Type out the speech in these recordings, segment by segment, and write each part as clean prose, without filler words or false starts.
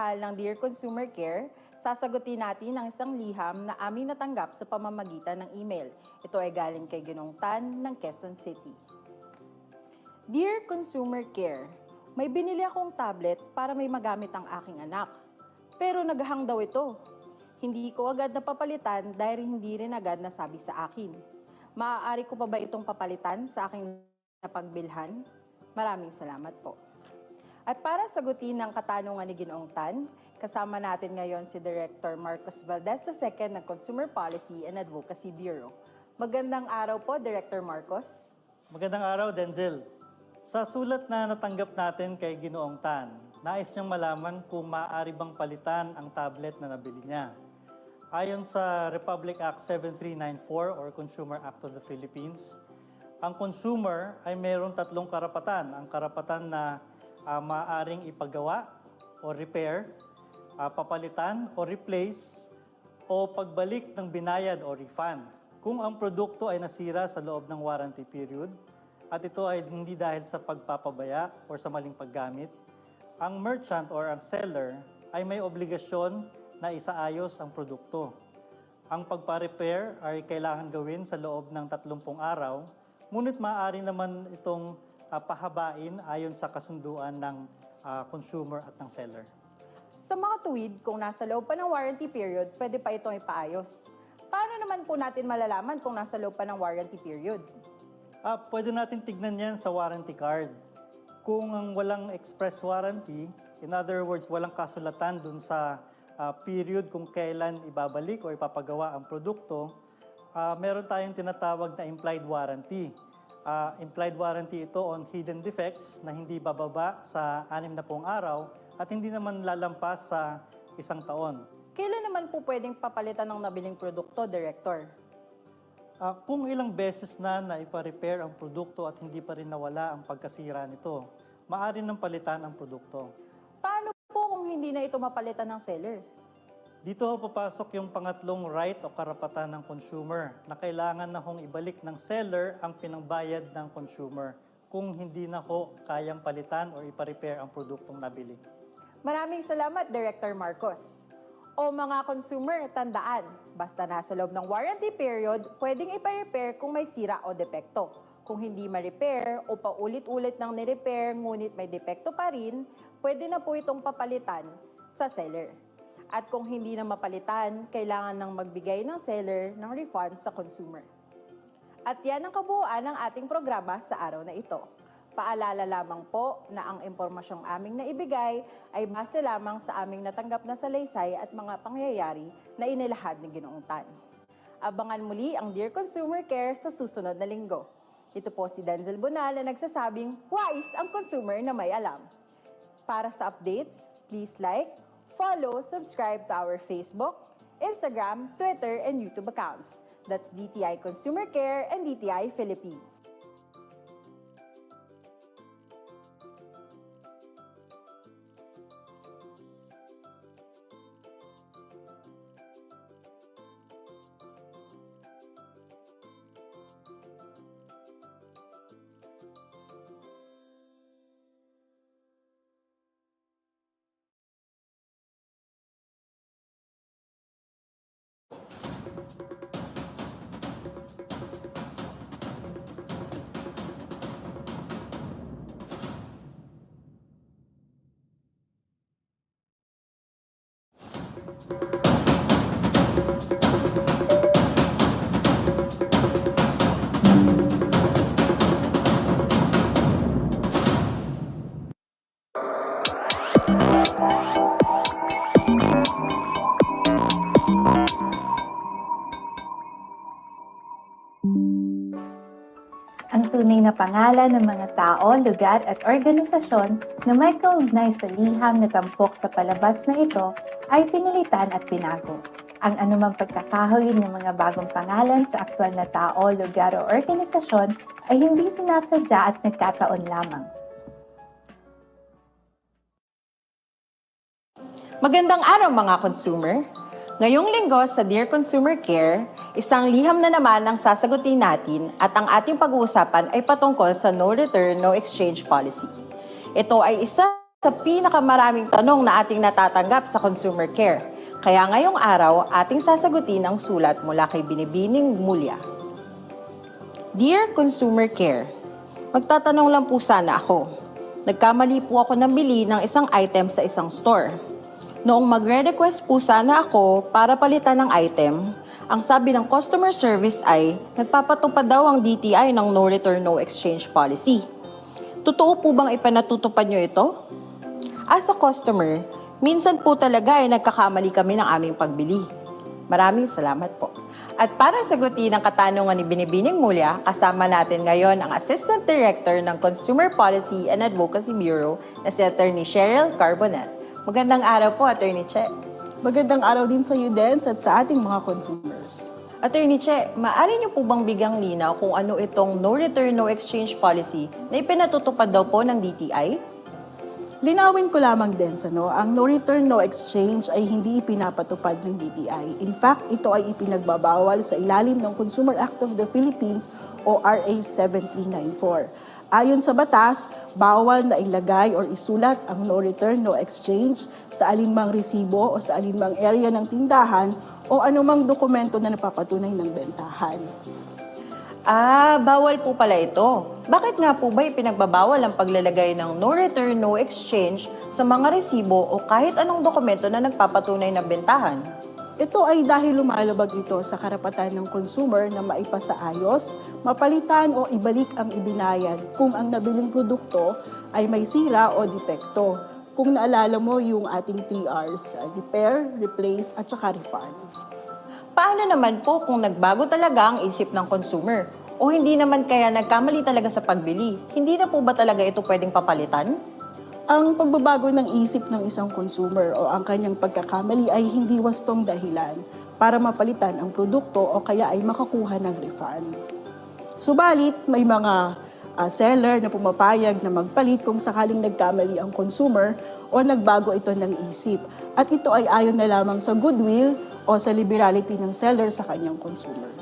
minamahal ng Dear Consumer Care, sasagutin natin ang isang liham na aming natanggap sa pamamagitan ng email. Ito ay galing kay Ginong Tan ng Quezon City. Dear Consumer Care, may binili akong tablet para may magamit ang aking anak. Pero naghahang daw ito. Hindi ko agad napapalitan dahil hindi rin agad nasabi sa akin. Maaari ko pa ba itong papalitan sa aking napagbilhan? Maraming salamat po. At para sagutin ang katanungan ni Ginoong Tan, kasama natin ngayon si Director Marcos Valdez II ng Consumer Policy and Advocacy Bureau. Magandang araw po, Director Marcos. Magandang araw, Denzel. Sa sulat na natanggap natin kay Ginoong Tan, nais niyang malaman kung maaari bang palitan ang tablet na nabili niya. Ayon sa Republic Act 7394 or Consumer Act of the Philippines, ang consumer ay mayroong tatlong karapatan. Ang karapatan na maaaring ipagawa o repair, papalitan o replace, o pagbalik ng binayad o refund. Kung ang produkto ay nasira sa loob ng warranty period at ito ay hindi dahil sa pagpapabaya o sa maling paggamit, ang merchant or ang seller ay may obligasyon na isaayos ang produkto. Ang pagpa-repair ay kailangan gawin sa loob ng 30 araw, ngunit maaari naman itong pahabain ayon sa kasunduan ng consumer at ng seller. Sa mga tuwid, kung nasa loob pa ng warranty period, pwede pa itong ipaayos. Paano naman po natin malalaman kung nasa loob pa ng warranty period? Pwede natin tignan yan sa warranty card. Kung ang walang express warranty, in other words, walang kasulatan dun sa period kung kailan ibabalik o ipapagawa ang produkto, meron tayong tinatawag na implied warranty. Implied warranty ito on hidden defects na hindi bababa sa 60 araw at hindi naman lalampas sa 1 taon. Kailan naman po pwedeng papalitan ng nabiling produkto, Director? Kung ilang beses na ipa-repair ang produkto at hindi pa rin nawala ang pagkasira nito, maaari nang palitan ang produkto. Paano po kung hindi na ito mapalitan ng seller? Dito papasok yung pangatlong right o karapatan ng consumer na kailangan na hong ibalik ng seller ang pinangbayad ng consumer kung hindi na ho kayang palitan o ipa-repair ang produktong nabili. Maraming salamat, Director Marcos. O mga consumer, tandaan, basta nasa loob ng warranty period, pwedeng ipa-repair kung may sira o depekto. Kung hindi ma-repair o paulit-ulit nang ni-repair ngunit may depekto pa rin, pwede na po itong papalitan sa seller. At kung hindi na mapalitan, kailangan nang magbigay ng seller ng refund sa consumer. At yan ang kabuuan ng ating programa sa araw na ito. Paalala lamang po na ang impormasyong aming naibigay ay base lamang sa aming natanggap na salaysay at mga pangyayari na inilahad ni Ginoong Tan. Abangan muli ang Dear Consumer Care sa susunod na linggo. Ito po si Denzel Bonal na nagsasabing, wais ang consumer na may alam. Para sa updates, please like, follow, subscribe to our Facebook, Instagram, Twitter, and YouTube accounts. That's DTI Consumer Care and DTI Philippines. Ang tunay na pangalan ng mga tao, lugar at organisasyon na may kaugnay sa liham na tampok sa palabas na ito ay pinilitan at binago. Ang anumang pagkakahuyin ng mga bagong pangalan sa aktwal na tao, lugar o organisasyon ay hindi sinasadya at nagkataon lamang. Magandang araw mga consumer! Ngayong linggo sa Dear Consumer Care, isang liham na naman ang sasagutin natin at ang ating pag-uusapan ay patungkol sa No Return, No Exchange Policy. Ito ay isa sa pinakamaraming tanong na ating natatanggap sa consumer care. Kaya ngayong araw, ating sasagutin ang sulat mula kay Binibining Mulya. Dear Consumer Care, magtatanong lang po sana ako. Nagkamali po ako ng bili ng isang item sa isang store. Noong magre-request po sana ako para palitan ng item, ang sabi ng customer service ay nagpapatupad daw ang DTI ng no return, no exchange policy. Totoo po bang ipanatutupad nyo ito? As a customer, minsan po talaga ay nagkakamali kami ng aming pagbili. Maraming salamat po. At para sagutin ang katanungan ni Binibining Mulya, kasama natin ngayon ang Assistant Director ng Consumer Policy and Advocacy Bureau na si Attorney Cheryl Carbonell. Magandang araw po, Attorney Che. Magandang araw din sa iyo, Dens, at sa ating mga consumers. Attorney Che, maaari niyo po bang bigyang linaw kung ano itong no return, no exchange policy na ipinatutupad daw po ng DTI? Linawin ko lamang, Dens, ang no return, no exchange ay hindi ipinapatupad ng DTI. In fact, ito ay ipinagbabawal sa ilalim ng Consumer Act of the Philippines o RA 7394. Ayon sa batas, bawal na ilagay or isulat ang no return, no exchange sa alinmang resibo o sa alinmang area ng tindahan o anumang dokumento na napapatunay ng bentahan. Bawal po pala ito. Bakit nga po ba ipinagbabawal ang paglalagay ng no return, no exchange sa mga resibo o kahit anong dokumento na nagpapatunay ng bentahan? Ito ay dahil lumalabag ito sa karapatan ng consumer na maipasaayos, mapalitan o ibalik ang ibinayad kung ang nabiling produkto ay may sira o depekto. Kung naalala mo yung ating 3 Rs, repair, replace, at saka refund. Paano naman po kung nagbago talaga ang isip ng consumer? O hindi naman kaya nagkamali talaga sa pagbili? Hindi na po ba talaga ito pwedeng papalitan? Ang pagbabago ng isip ng isang consumer o ang kanyang pagkakamali ay hindi wastong dahilan para mapalitan ang produkto o kaya ay makakuha ng refund. Subalit, may mga seller na pumapayag na magpalit kung sakaling nagkamali ang consumer o nagbago ito ng isip. At ito ay ayon na lamang sa goodwill o sa liberality ng seller sa kanyang consumer.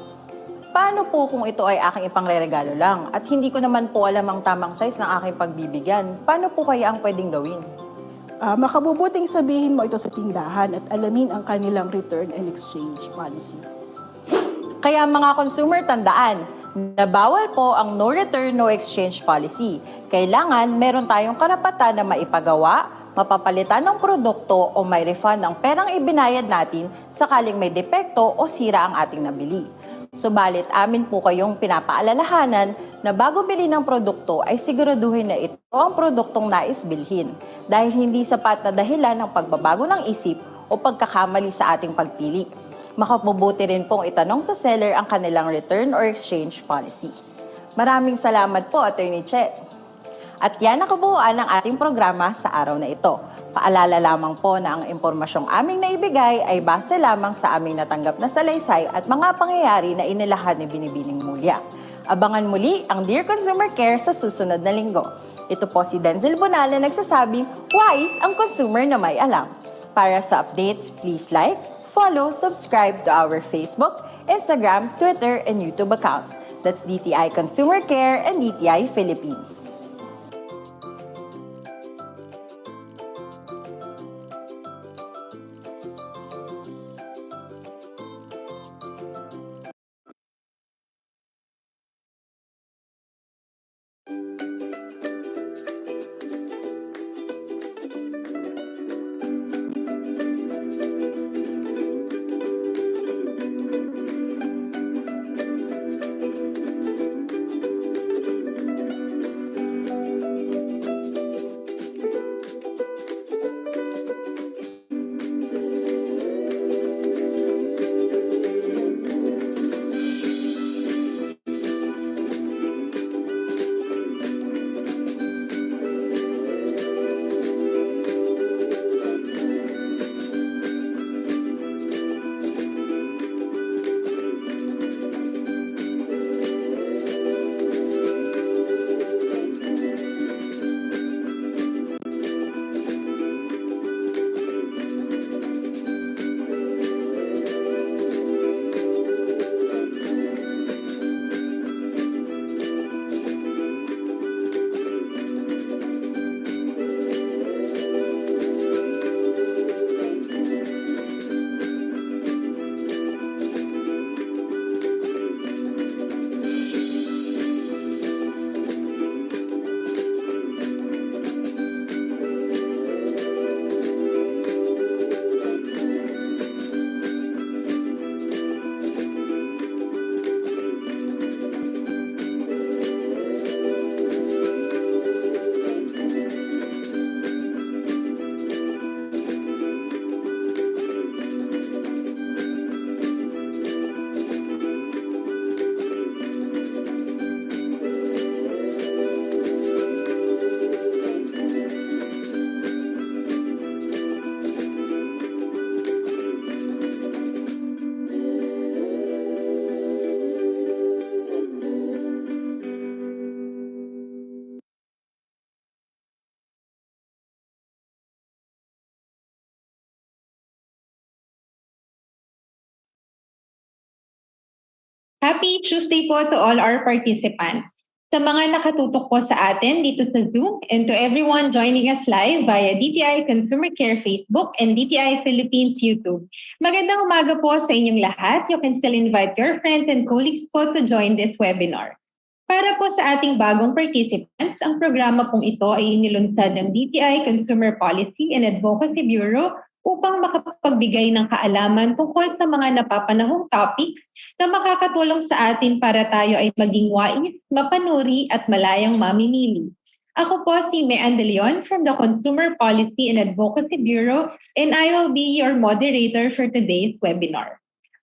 Paano po kung ito ay aking ipangreregalo lang at hindi ko naman po alam ang tamang size ng aking pagbibigyan? Paano po kaya ang pwedeng gawin? Makabubuting sabihin mo ito sa tindahan at alamin ang kanilang return and exchange policy. Kaya mga consumer, tandaan na bawal po ang no return, no exchange policy. Kailangan meron tayong karapatan na maipagawa, mapapalitan ng produkto o may refund ng perang ibinayad natin sakaling may depekto o sira ang ating nabili. Subalit, amin po kayong pinapaalalahanan na bago bili ng produkto ay siguraduhin na ito ang produktong nais bilhin dahil hindi sapat na dahilan ng pagbabago ng isip o pagkakamali sa ating pagpili. Makabubuti rin pong itanong sa seller ang kanilang return or exchange policy. Maraming salamat po, Attorney Che. At yan ang kabuuan ng ating programa sa araw na ito. Paalala lamang po na ang impormasyong aming naibigay ay base lamang sa aming natanggap na salaysay at mga pangyayari na inilahad ni Binibining Mulya. Abangan muli ang Dear Consumer Care sa susunod na linggo. Ito po si Denzel Bonal na nagsasabing, wise ang consumer na may alam. Para sa updates, please like, follow, subscribe to our Facebook, Instagram, Twitter, and YouTube accounts. That's DTI Consumer Care and DTI Philippines. Happy Tuesday po to all our participants. Sa mga nakatutok po sa atin dito sa Zoom and to everyone joining us live via DTI Consumer Care Facebook and DTI Philippines YouTube. Magandang umaga po sa inyong lahat. You can still invite your friends and colleagues po to join this webinar. Para po sa ating bagong participants, ang programa pong ito ay inilunsad ng DTI Consumer Policy and Advocacy Bureau upang makapagbigay ng kaalaman tungkol sa mga napapanahong topics na makakatulong sa atin para tayo ay maging wais, mapanuri at malayang mamimili. Ako po si Mean De Leon from the Consumer Policy and Advocacy Bureau and I will be your moderator for today's webinar.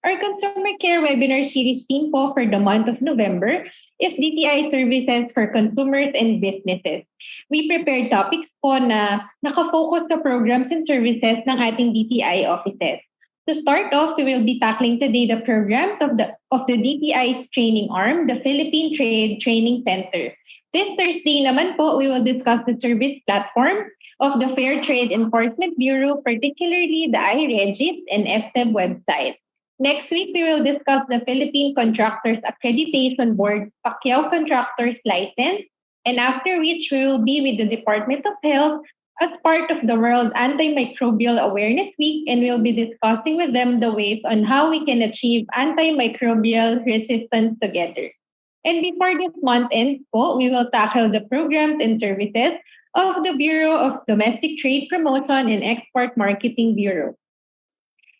Our Consumer Care webinar series theme po for the month of November is DTI Services for Consumers and Businesses. We prepared topics po na nakafocus sa programs and services ng ating DTI offices. To start off, we will be tackling today the programs of the DTI training arm, the Philippine Trade Training Center. This Thursday naman po, we will discuss the service platform of the Fair Trade Enforcement Bureau, particularly the iRegis and FTEB website. Next week, we will discuss the Philippine Contractors Accreditation Board, Pacquiao Contractors License, and after which we will be with the Department of Health as part of the World Antimicrobial Awareness Week, and we'll be discussing with them the ways on how we can achieve antimicrobial resistance together. And before this month ends po, we will tackle the programs and services of the Bureau of Domestic Trade Promotion and Export Marketing Bureau.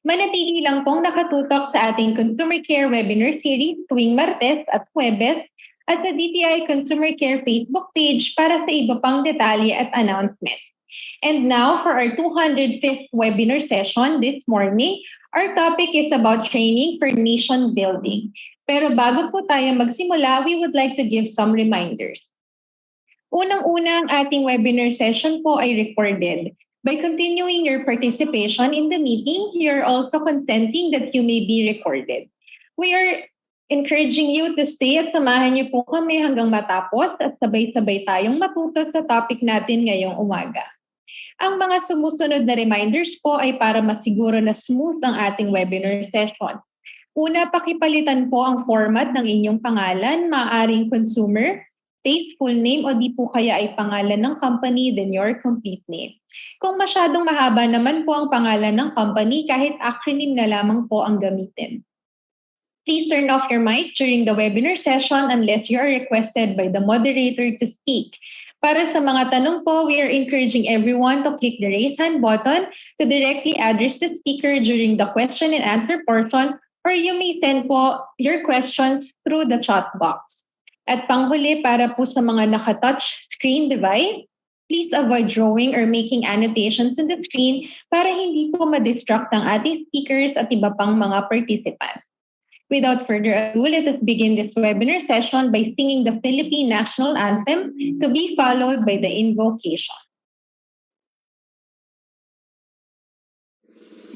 Manatili lang pong nakatutok sa ating Consumer Care webinar series tuwing Martes at Huwebes at sa DTI Consumer Care Facebook page para sa iba pang detalye at announcement. And now for our 205th webinar session this morning, our topic is about training for nation building. Pero bago po tayo magsimula, we would like to give some reminders. Unang-una, ang ating webinar session po ay recorded. By continuing your participation in the meeting, you're also consenting that you may be recorded. We are encouraging you to stay at samahan niyo po kami hanggang matapos at sabay-sabay tayong matuto sa topic natin ngayong umaga. Ang mga sumusunod na reminders po ay para masiguro na smooth ang ating webinar session. Una, pakipalitan po ang format ng inyong pangalan, maaaring consumer, space, full name o di po kaya ay pangalan ng company, then your complete name. Kung masyadong mahaba naman po ang pangalan ng company, kahit acronym na lamang po ang gamitin. Please turn off your mic during the webinar session unless you are requested by the moderator to speak. Para sa mga tanong po, we are encouraging everyone to click the raise hand button to directly address the speaker during the question and answer portion, or you may send po your questions through the chat box. At panghuli, para po sa mga naka-touch screen device, please avoid drawing or making annotations on the screen para hindi po ma-distract ang ating speakers at iba pang mga participants. Without further ado, let us begin this webinar session by singing the Philippine National Anthem to be followed by the invocation.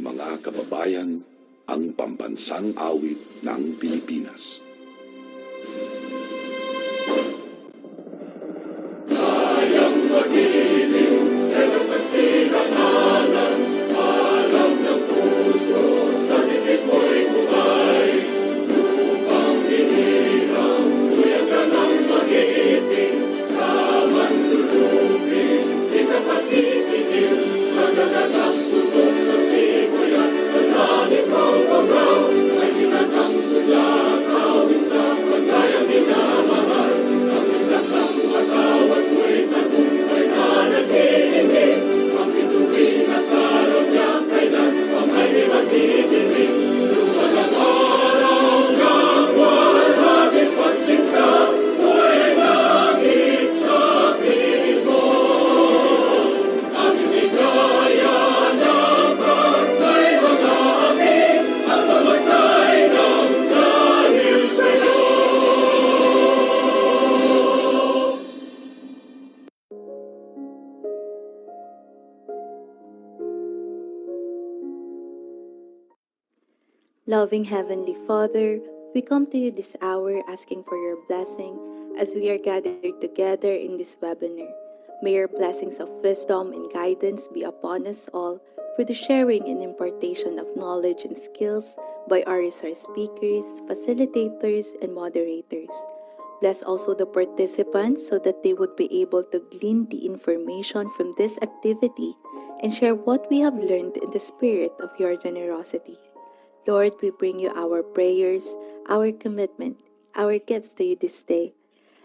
Mga kababayan, ang pambansang awit ng Pilipinas. Kayang magiliw, ewas ng sinakalan, alam ng puso, sa titik mo'y buhay. Lupang hinirang, tuyag ka ng magiting, sa manlulupin, di ka pasisitil, sa dagatang tutok, sa simoy at sa langit ng pagaw, ay hinatang tulad, awit sa pagkayang minamahal, ang isang ng matawad mo'y tagumpay na nag-iindig, ang bituin at araw niya kailan pa may magdidilig. Lumalang araw ng walhagit pagsinta, mo'y langit sa piling mo. Ang ibigaya na pagkay mga amin, ang mamatay ng dahil sa'yo. Loving Heavenly Father, we come to you this hour asking for your blessing as we are gathered together in this webinar. May your blessings of wisdom and guidance be upon us all for the sharing and impartation of knowledge and skills by our resource speakers, facilitators, and moderators. Bless also the participants so that they would be able to glean the information from this activity and share what we have learned in the spirit of your generosity. Lord, we bring you our prayers, our commitment, our gifts to you this day.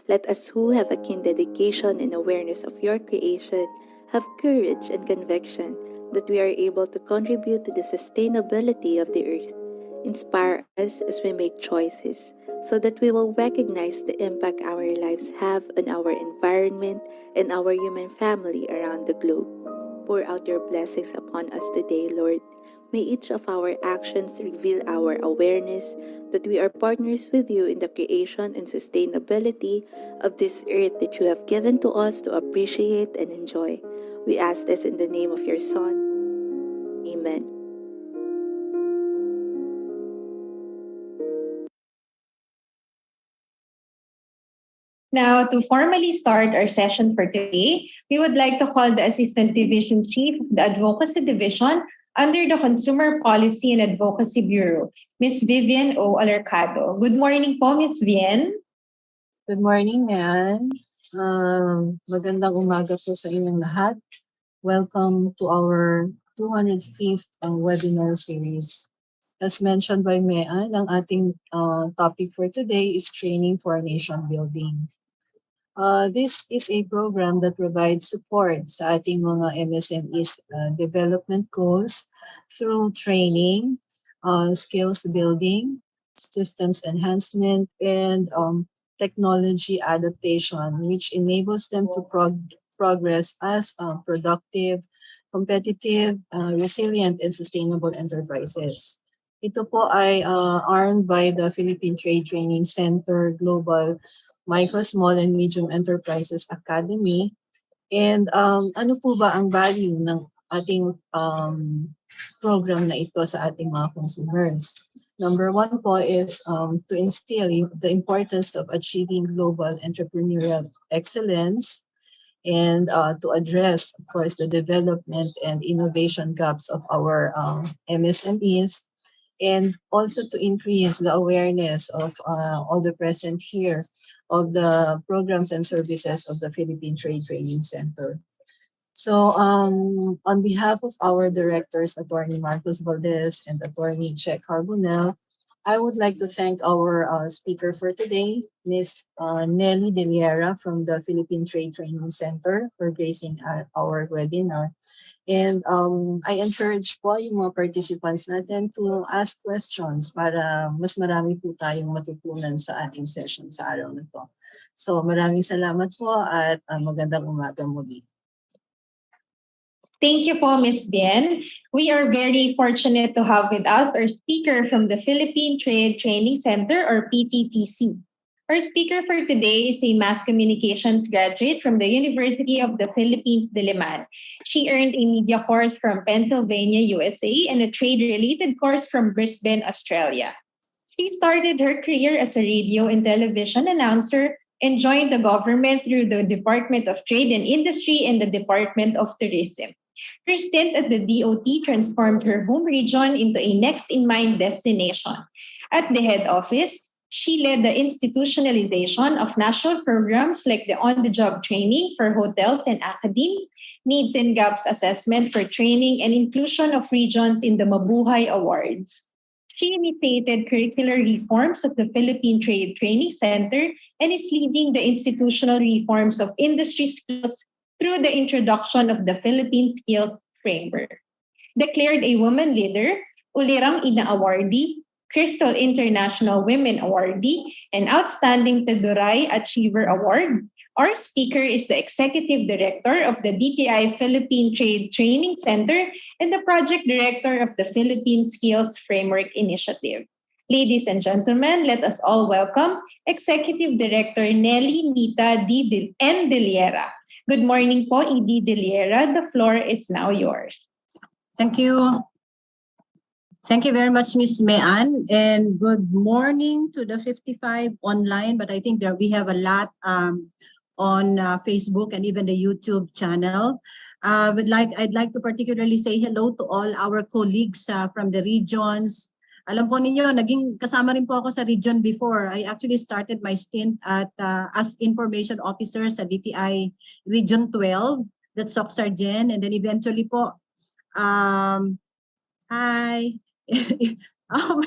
Let us who have a keen dedication and awareness of your creation have courage and conviction that we are able to contribute to the sustainability of the earth. Inspire us as we make choices so that we will recognize the impact our lives have on our environment and our human family around the globe. Pour out your blessings upon us today, Lord. May each of our actions reveal our awareness that we are partners with you in the creation and sustainability of this earth that you have given to us to appreciate and enjoy. We ask this in the name of your Son. Amen. Now, to formally start our session for today, we would like to call the Assistant Division Chief of the Advocacy Division under the Consumer Policy and Advocacy Bureau, Ms. Vivian O. Alarcado. Good morning po, Ms. Vivian. Good morning, Nan. Magandang umaga po sa inyong lahat. Welcome to our 205th webinar series. As mentioned by Mean, ang ating topic for today is training for nation building. This is a program that provides support sa ating mga MSMEs development goals through training, skills building, systems enhancement, and technology adaptation, which enables them to progress as productive, competitive, resilient, and sustainable enterprises. Ito po ay armed by the Philippine Trade Training Center Global Micro, Small, and Medium Enterprises Academy. And ano po ba ang value ng ating program na ito sa ating mga consumers? Number one po is to instill the importance of achieving global entrepreneurial excellence and to address, of course, the development and innovation gaps of our MSMEs, and also to increase the awareness of all the present here of the programs and services of the Philippine Trade Training Center. So on behalf of our directors, Attorney Marcos Valdez and Attorney Che Carbonell, I would like to thank our speaker for today, Ms. Nelly De Liera from the Philippine Trade Training Center, for gracing our webinar. And I encourage po yung mga participants natin to ask questions para mas marami po tayong matutunan sa ating session sa araw na to. So maraming salamat po at magandang umaga muli. Thank you po, Ms. Bien. We are very fortunate to have with us our speaker from the Philippine Trade Training Center, or PTTC. Our speaker for today is a mass communications graduate from the University of the Philippines, Diliman. She earned a media course from Pennsylvania, USA, and a trade-related course from Brisbane, Australia. She started her career as a radio and television announcer and joined the government through the Department of Trade and Industry and the Department of Tourism. Her stint at the DOT transformed her home region into a next-in-mind destination. At the head office, she led the institutionalization of national programs like the on-the-job training for hotels and academe, needs and gaps assessment for training, and inclusion of regions in the Mabuhay Awards. She initiated curricular reforms of the Philippine Trade Training Center and is leading the institutional reforms of industry skills through the introduction of the Philippine Skills Framework. Declared a woman leader, Ulirang Ina Awardee, Crystal International Women Awardee, and Outstanding Teduray Achiever Award, our speaker is the Executive Director of the DTI-Philippine Trade Training Center and the Project Director of the Philippine Skills Framework Initiative. Ladies and gentlemen, let us all welcome Executive Director Nelly Mita N. De Liera. Good morning po, ED De Liera. The floor is now yours. Thank you. Thank you very much, Ms. Mean, and good morning to the 55 online, but I think that we have a lot on Facebook and even the YouTube channel. I'd like to particularly say hello to all our colleagues from the regions. Alam po ninyo, naging kasama rin po ako sa region before. I actually started my stint at as information officer sa DTI Region 12, that's Socsargen, and then eventually po, hi,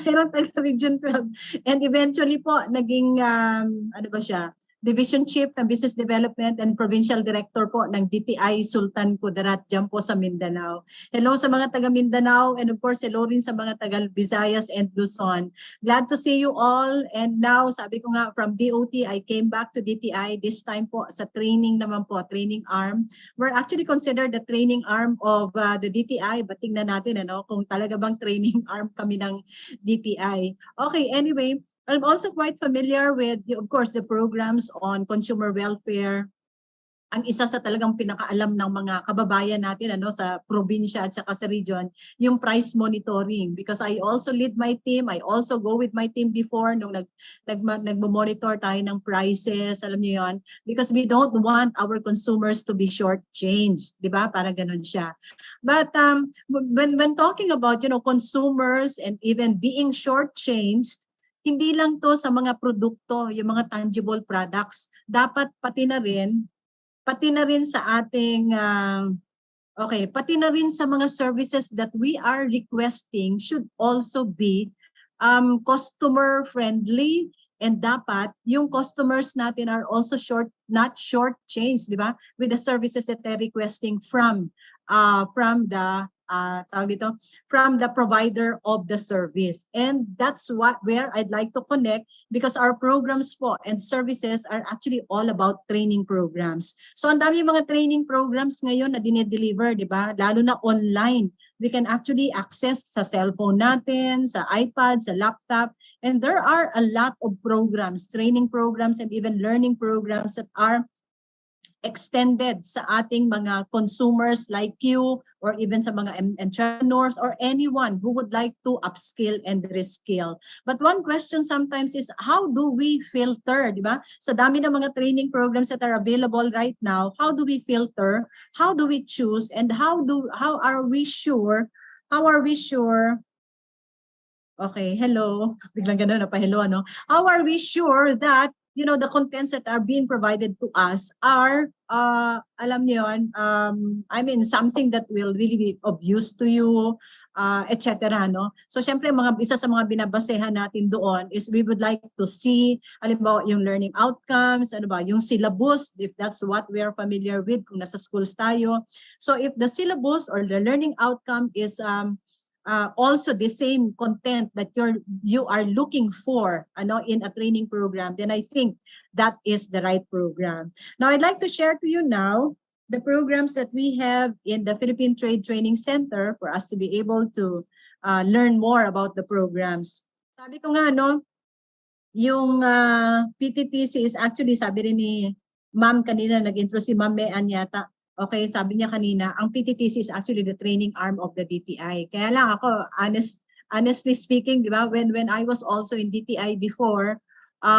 mayroon tayo sa Region 12, and eventually po, naging, ano ba siya, Division Chief ng Business Development and Provincial Director po ng DTI Sultan Kudarat dyan po sa Mindanao. Hello sa mga taga Mindanao, and of course hello rin sa mga taga Visayas and Luzon. Glad to see you all, and now sabi ko nga from DOT I came back to DTI, this time po sa training naman po, training arm. We're actually considered the training arm of the DTI, but tingnan natin ano, kung talaga bang training arm kami ng DTI. Okay, anyway, I'm also quite familiar with, of course, the programs on consumer welfare. Ang isa sa talagang pinakaalam ng mga kababayan natin ano, sa probinsya at saka sa region, yung price monitoring. Because I also lead my team, I also go with my team before nung nagmo-monitor tayo ng prices, alam niyo yon, because we don't want our consumers to be shortchanged, di ba? Para ganun siya. But when talking about, you know, consumers and even being shortchanged, hindi lang to sa mga produkto, yung mga tangible products. Dapat pati na rin sa ating, pati na rin sa mga services that we are requesting should also be customer friendly, and dapat yung customers natin are also not shortchanged, di ba? With the services that they're requesting from the provider of the service. And that's where I'd like to connect, because our programs po and services are actually all about training programs. So ang dami mga training programs ngayon na dinedeliver, di ba? Lalo na online. We can actually access sa cellphone natin, sa iPad, sa laptop, and there are a lot of programs, training programs and even learning programs that are extended sa ating mga consumers like you, or even sa mga entrepreneurs or anyone who would like to upskill and reskill. But one question sometimes is, how do we filter, di ba? Sa dami ng mga training programs that are available right now, how do we filter? How do we choose? And how are we sure? Okay, hello. Biglang ganun na pa hello, ano? How are we sure that, you know, the contents that are being provided to us are, alam niyo yun, I mean, something that will really be of use to you, etc. No? So, syempre, isa sa mga binabasehan natin doon is we would like to see, halimbawa, yung learning outcomes, ano ba, yung syllabus, if that's what we are familiar with, kung nasa schools tayo. So, if the syllabus or the learning outcome is also the same content that you are looking for in a training program, then I think that is the right program. Now, I'd like to share to you now the programs that we have in the Philippine Trade Training Center for us to be able to learn more about the programs. Sabi ko nga, yung PTTC is actually, sabi rin ni Ma'am kanina, nag-intro si Ma'am Mean yata. Okay, sabi niya kanina, ang PTTC is actually the training arm of the DTI. Kaya lang ako, honestly speaking, di ba, when I was also in DTI before,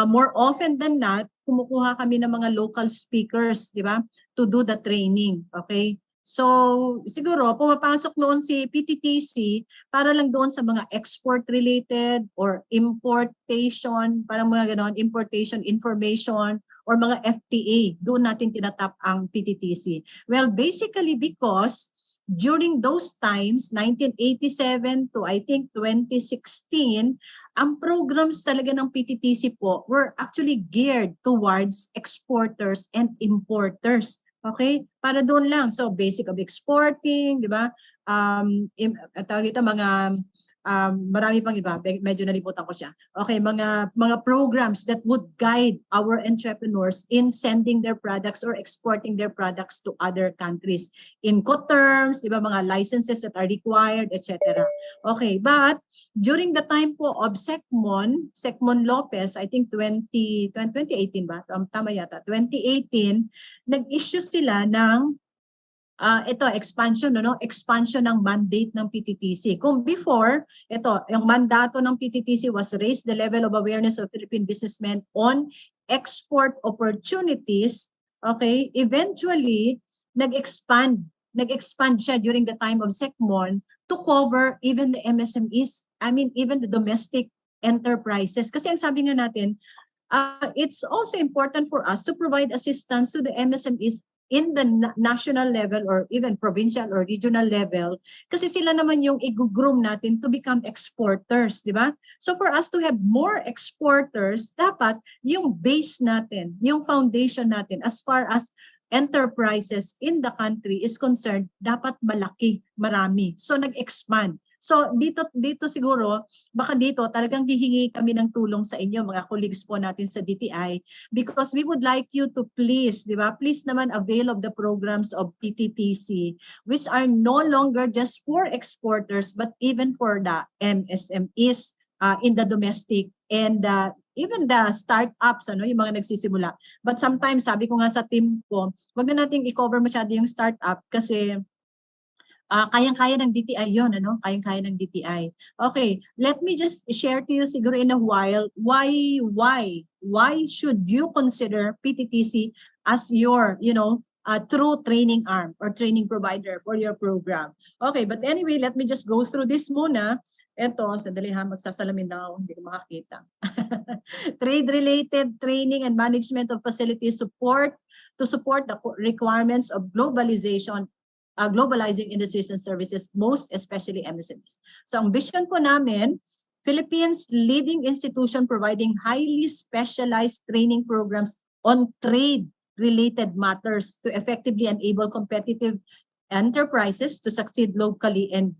more often than not, kumukuha kami ng mga local speakers, di ba, to do the training. Okay? So, siguro, pumapasok noon si PTTC para lang doon sa mga export-related or importation, parang mga ganon, importation information, or mga FTA, doon natin tinatap ang PTTC. Well, basically because during those times, 1987 to I think 2016, ang programs talaga ng PTTC po were actually geared towards exporters and importers. Okay? Para doon lang. So, basic of exporting, di ba? Marami pang iba, medyo nalimutan ko siya. Okay, mga programs that would guide our entrepreneurs in sending their products or exporting their products to other countries. Incoterms, di ba, mga licenses that are required, etc. Okay, but during the time po of Secmon Lopez, I think 2018 ba? Tama yata, 2018, nag-issue sila ng expansion ng mandate ng PTTC. Kung before, yung mandato ng PTTC was raise the level of awareness of Philippine businessmen on export opportunities. Okay, eventually nag-expand nag-expand siya during the time of SECMON to cover even the MSMEs, I mean even the domestic enterprises. Kasi ang sabi nga natin, it's also important for us to provide assistance to the MSMEs in the national level or even provincial or regional level kasi sila naman yung i-groom natin to become exporters, di ba? So for us to have more exporters, dapat yung base natin, yung foundation natin as far as enterprises in the country is concerned, dapat malaki, marami. So nag-expand. So dito siguro, baka dito talagang hihingi kami ng tulong sa inyo mga colleagues po natin sa DTI because we would like you to please, di ba? Please naman avail of the programs of PTTC which are no longer just for exporters but even for the MSMEs in the domestic and even the startups, yung mga nagsisimula. But sometimes, sabi ko nga sa team ko, wag na nating i-cover masyado yung startup kasi kayang-kaya ng DTI yun, Kayang-kaya ng DTI. Okay, let me just share to you siguro in a while why should you consider PTTC as your, true training arm or training provider for your program. Okay, but anyway, let me just go through this muna. Ito, sandali ha, magsasalamin lang ako, hindi ko makakita. Trade-related training and management of facility support to support the requirements of globalizing industries and services, most especially MSMEs. So ang vision po namin, Philippines leading institution providing highly specialized training programs on trade-related matters to effectively enable competitive enterprises to succeed locally and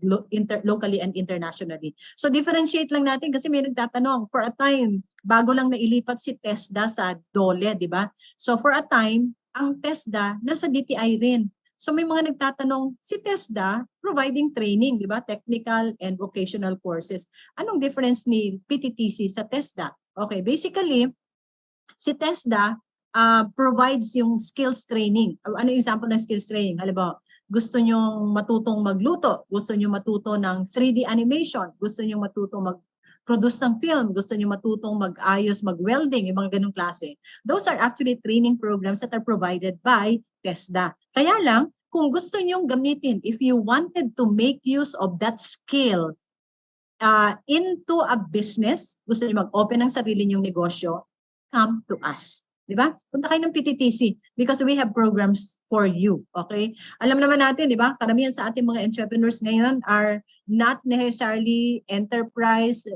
internationally. So differentiate lang natin kasi may nagtatanong, for a time, bago lang nailipat si TESDA sa DOLE, di ba? So for a time, ang TESDA nasa DTI rin. So may mga nagtatanong, si TESDA providing training, di ba? Technical and vocational courses. Anong difference ni PTTC sa TESDA? Okay, basically, si TESDA provides yung skills training. Ano yung example ng skills training? Halimbawa, gusto nyong matutong magluto, gusto nyong matuto ng 3D animation, gusto nyong matutong mag-produce ng film, gusto nyong matutong mag-ayos, mag-welding, yung mga ganung klase. Those are actually training programs that are provided by TESDA. Kaya lang, kung gusto nyong gamitin, if you wanted to make use of that skill into a business, gusto nyo mag-open ng sarili nyong negosyo, come to us. Di ba? Punta kayo ng PTTC because we have programs for you. Okay? Alam naman natin, di ba? Karamihan sa ating mga entrepreneurs ngayon are not necessarily enterprise,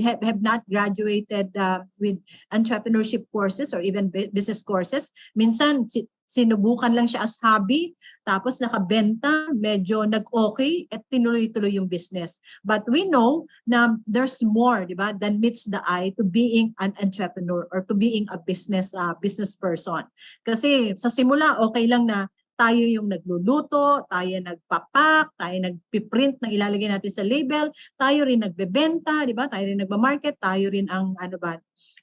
have not graduated with entrepreneurship courses or even business courses. Minsan, sinubukan lang siya as hobby, tapos nakabenta, medyo nag-okay, at tinuloy-tuloy yung business. But we know na there's more, di ba, than meets the eye to being an entrepreneur or to being a business person. Kasi sa simula, okay lang na tayo yung nagluluto, tayo nagpapak, tayo nagpiprint ng ilalagay natin sa label, tayo rin nagbebenta, di ba? Tayo rin nagmamarket, tayo rin ang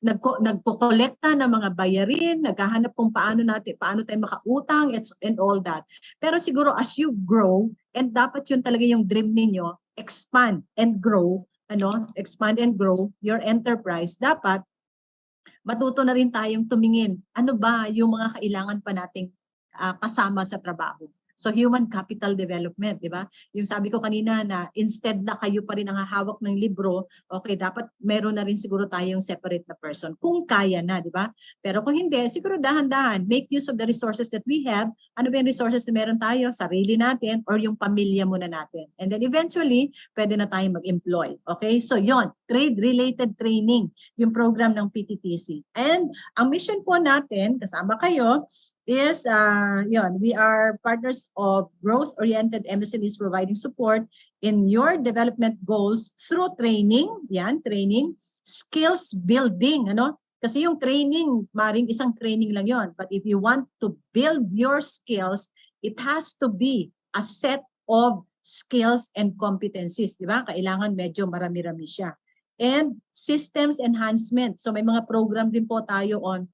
nagko-kolekta ng mga bayarin, naghahanap kung paano tayo makautang and all that. Pero siguro as you grow, and dapat yun talaga yung dream ninyo, expand and grow your enterprise, dapat matuto na rin tayong tumingin. Ano ba yung mga kailangan pa nating kasama sa trabaho? So human capital development, di ba? Yung sabi ko kanina na instead na kayo pa rin ang hahawak ng libro, okay, dapat meron na rin siguro tayong separate na person. Kung kaya na, di ba? Pero kung hindi, siguro dahan-dahan, make use of the resources that we have. Ano ba yung resources na meron tayo? Sarili natin or yung pamilya muna natin. And then eventually, pwede na tayong mag-employ. Okay? So yon, trade-related training, yung program ng PTTC. And ang mission po natin, kasama kayo, is we are partners of growth-oriented MSMEs providing support in your development goals through training, skills building, Kasi yung training, maring isang training lang yon. But if you want to build your skills, it has to be a set of skills and competencies, di ba? Kailangan medyo marami-rami siya. And systems enhancement. So may mga program din po tayo on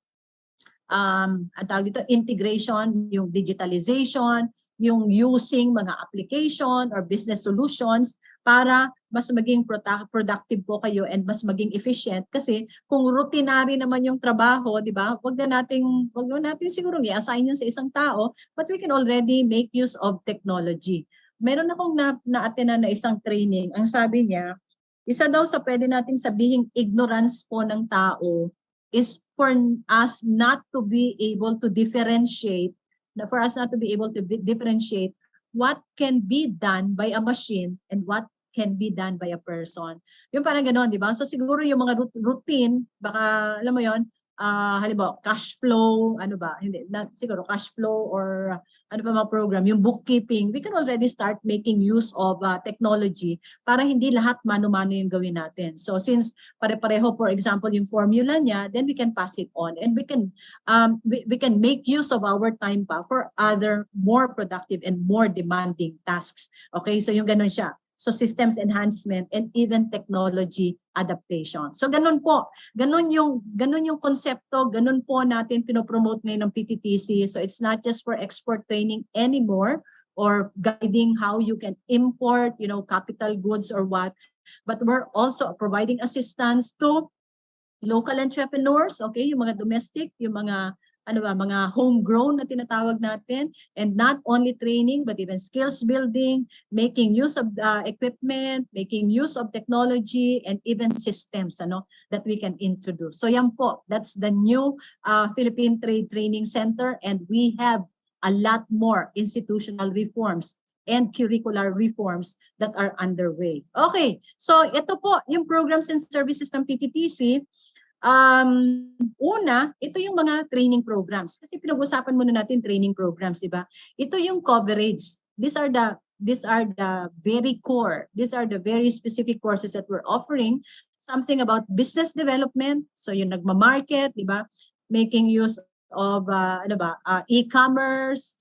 integration, yung digitalization, yung using mga application or business solutions para mas maging productive po kayo and mas maging efficient. Kasi kung routinary naman yung trabaho, di ba, wag na natin siguro i-assign yun sa isang tao, but we can already make use of technology. Meron akong na-attenan na isang training. Ang sabi niya, isa daw sa pwede nating sabihing ignorance po ng tao is for us not to be able to differentiate, what can be done by a machine and what can be done by a person. Yung parang gano'n, di ba? So siguro yung mga routine, baka alam mo yon, halimbawa cash flow, ano ba? Hindi, siguro cash flow or ano pa mga program, yung bookkeeping, we can already start making use of technology para hindi lahat mano-mano yung gawin natin. So since pare-pareho, for example, yung formula niya, then we can pass it on and we can make use of our time pa for other more productive and more demanding tasks. Okay, so yung ganun siya. So systems enhancement and even technology adaptation. So ganun po. Ganun yung konsepto, ganun po natin pinopromote ngayon ng PTTC. So it's not just for export training anymore or guiding how you can import, capital goods or what, but we're also providing assistance to local entrepreneurs, okay, yung mga domestic, yung mga mga homegrown na tinatawag natin, and not only training but even skills building, making use of equipment, making use of technology, and even systems that we can introduce. So yan po, that's the new Philippine Trade Training Center, and we have a lot more institutional reforms and curricular reforms that are underway. Okay, so ito po yung programs and services ng PTTC. Una, ito yung mga training programs. Kasi pinag-usapan muna natin training programs, diba? Ito yung coverage. These are the very core. These are the very specific courses that we're offering. Something about business development. So yung nagma-market, diba? Making use of e-commerce,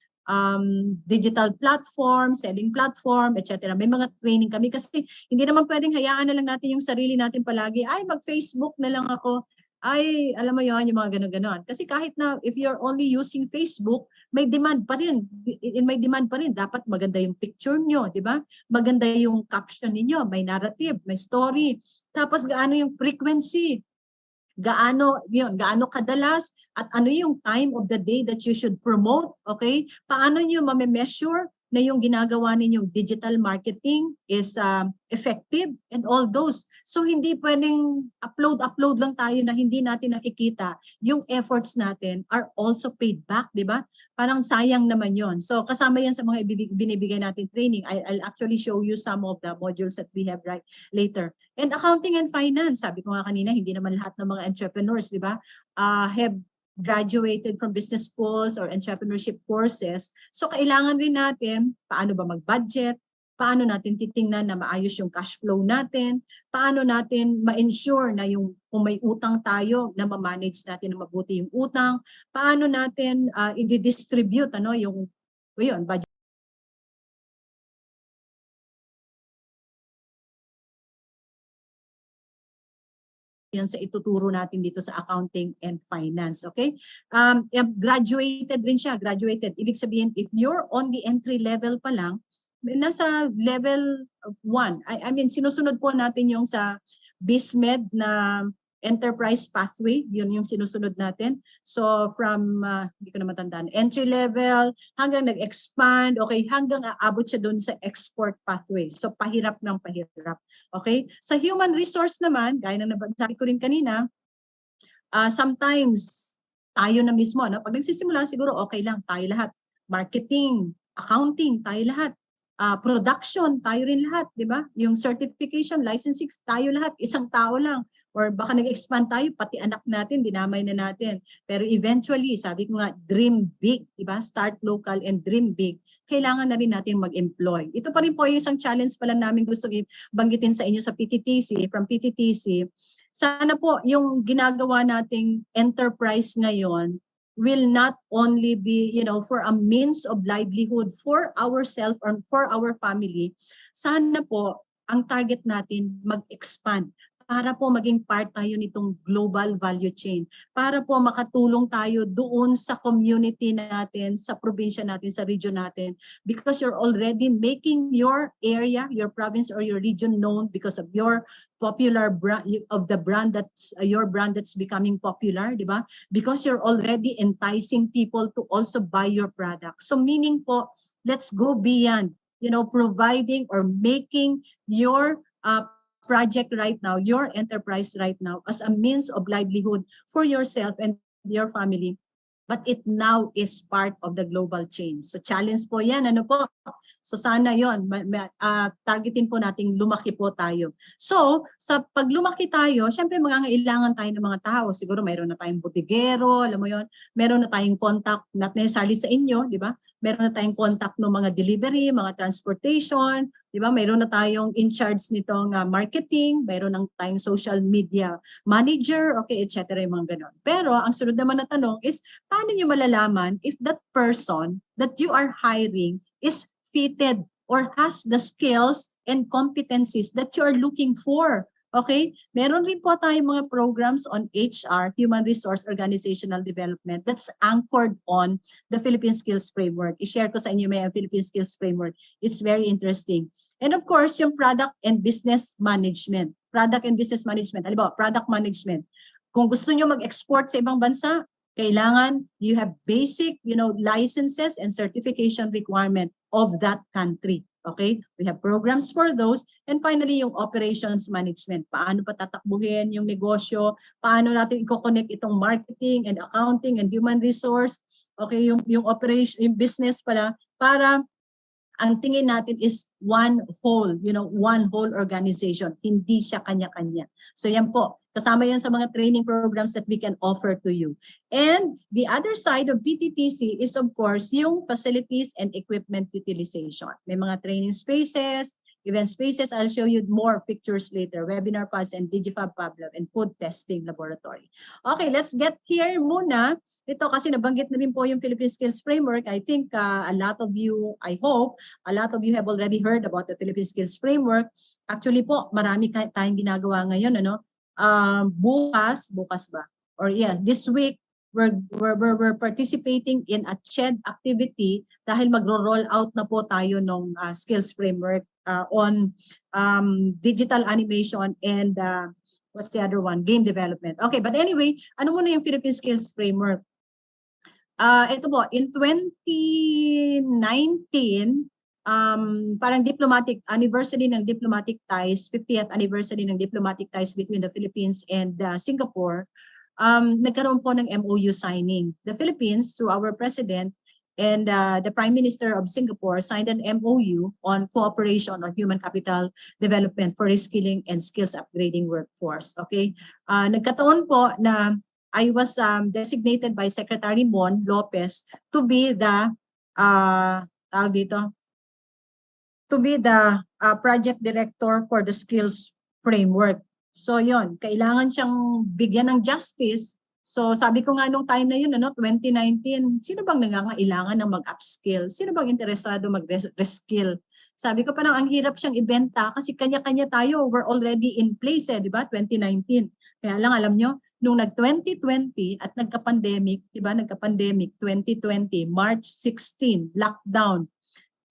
digital platform, selling platform, etc. May mga training kami kasi hindi naman pwedeng hayaan na lang natin yung sarili natin palagi, ay mag-Facebook na lang ako, ay alam mo yon, yung mga ganon-ganon. Kasi kahit na if you're only using Facebook, may demand pa rin. Dapat maganda yung picture nyo, di ba? Maganda yung caption niyo, may narrative, may story. Tapos gaano yung frequency, gaano kadalas, at ano yung time of the day that you should promote, okay? Paano nyo mame-measure na yung ginagawa ninyong digital marketing is effective and all those. So hindi pwedeng upload lang tayo na hindi natin nakikita yung efforts natin are also paid back, di ba? Parang sayang naman yon. So kasama yan sa mga binibigay natin training. I'll actually show you some of the modules that we have later. And accounting and finance, sabi ko nga kanina, hindi naman lahat ng mga entrepreneurs, di ba, have graduated from business schools or entrepreneurship courses. So kailangan rin natin paano ba mag-budget, paano natin titingnan na maayos yung cash flow natin, paano natin ma-ensure na yung kung may utang tayo na ma-manage natin na mabuti yung utang, paano natin i-distribute yung budget yan sa ituturo natin dito sa accounting and finance, okay? Graduated rin siya, Ibig sabihin, if you're on the entry level pa lang, nasa level 1. I mean, sinusunod po natin yung sa BizMed na enterprise pathway, yun yung sinusunod natin. So from, hindi ko na matandaan, entry level, hanggang nag-expand, okay, hanggang aabot siya doon sa export pathway. So pahirap ng pahirap. Okay? Sa human resource naman, gaya na sabi ko rin kanina, sometimes tayo na mismo, pag nagsisimula siguro okay lang, tayo lahat. Marketing, accounting, tayo lahat. Production, tayo rin lahat, di ba? Yung certification, licensing, tayo lahat, isang tao lang. Or baka nag-expand tayo, pati anak natin, dinamay na natin. Pero eventually, sabi ko nga, dream big, di ba? Start local and dream big. Kailangan na rin natin mag-employ. Ito pa rin po yung isang challenge pala namin gusto banggitin sa inyo sa PTTC, from PTTC. Sana po yung ginagawa nating enterprise ngayon will not only be, for a means of livelihood for ourselves or for our family. Sana po, ang target natin mag-expand para po maging part tayo nitong global value chain, para po makatulong tayo doon sa community natin, sa probinsya natin, sa region natin, because you're already making your area, your province or your region known because of your popular brand, of the brand that's your brand that's becoming popular, di ba? Because you're already enticing people to also buy your product. So meaning po, let's go beyond, providing or making your project right now, your enterprise right now as a means of livelihood for yourself and your family. But it now is part of the global change. So challenge po yan, ano po? So sana yon, targetin po nating lumaki po tayo. So sa paglumaki tayo, syempre mangangailangan tayo ng mga tao. Siguro mayroon na tayong botigero, alam mo yon, meron na tayong contact, not necessarily sa inyo, di ba? Meron na tayong contact ng mga delivery, mga transportation, di ba? Mayroon na tayong in charge nitong marketing, mayroon na tayong social media manager, okay, etc. yung mga ganon. Pero ang sunod naman na tanong is, paano nyo malalaman if that person that you are hiring is fitted or has the skills and competencies that you are looking for? Okay? Meron rin po tayong mga programs on HR, Human Resource Organizational Development, that's anchored on the Philippine Skills Framework. I-share ko sa inyo may Philippine Skills Framework. It's very interesting. And of course, yung product and business management. Product and business management. Halimbawa, product management. Kung gusto nyo mag-export sa ibang bansa, kailangan you have basic, licenses and certification requirement of that country. Okay? We have programs for those. And finally, yung operations management. Paano pa tatakbuhin yung negosyo? Paano natin i-connect itong marketing and accounting and human resource? Okay, yung operation, yung business pala, para ang tingin natin is one whole, one whole organization. Hindi siya kanya-kanya. So yan po, kasama yan sa mga training programs that we can offer to you. And the other side of BTTC is of course yung facilities and equipment utilization. May mga training spaces, event spaces. I'll show you more pictures later. Webinar pods and Digifab Fab Lab and food testing laboratory. Okay, let's get here muna. Ito kasi nabanggit na rin po yung Philippine Skills Framework. I think a lot of you, I hope, a lot of you have already heard about the Philippine Skills Framework. Actually po, marami tayong ginagawa ngayon, bukas ba? Or yeah, this week, we're participating in a CHED activity dahil magro-roll out na po tayo ng skills framework on digital animation and what's the other one? Game development. Okay, but anyway, ano muna yung Philippine Skills Framework? Ito po, in 2019, parang diplomatic anniversary ng diplomatic ties, 50th anniversary ng diplomatic ties between the Philippines and Singapore, nagkaroon po ng MOU signing. The Philippines, through our president and the Prime Minister of Singapore, signed an MOU on cooperation on human capital development for reskilling and skills upgrading workforce. Okay? Nagkataon po na I was designated by Secretary Mon Lopez to be the project director for the skills framework. So yon, kailangan siyang bigyan ng justice. So sabi ko nga nung time na yun, 2019, sino bang nangangailangan ng mag-upskill? Sino bang interesado mag-reskill? Sabi ko parang ang hirap siyang ibenta kasi kanya-kanya tayo, we're already in place, di ba? 2019. Kaya lang alam nyo, nung nag-2020 at nagka-pandemic, di ba? Nagka-pandemic 2020, March 16, lockdown,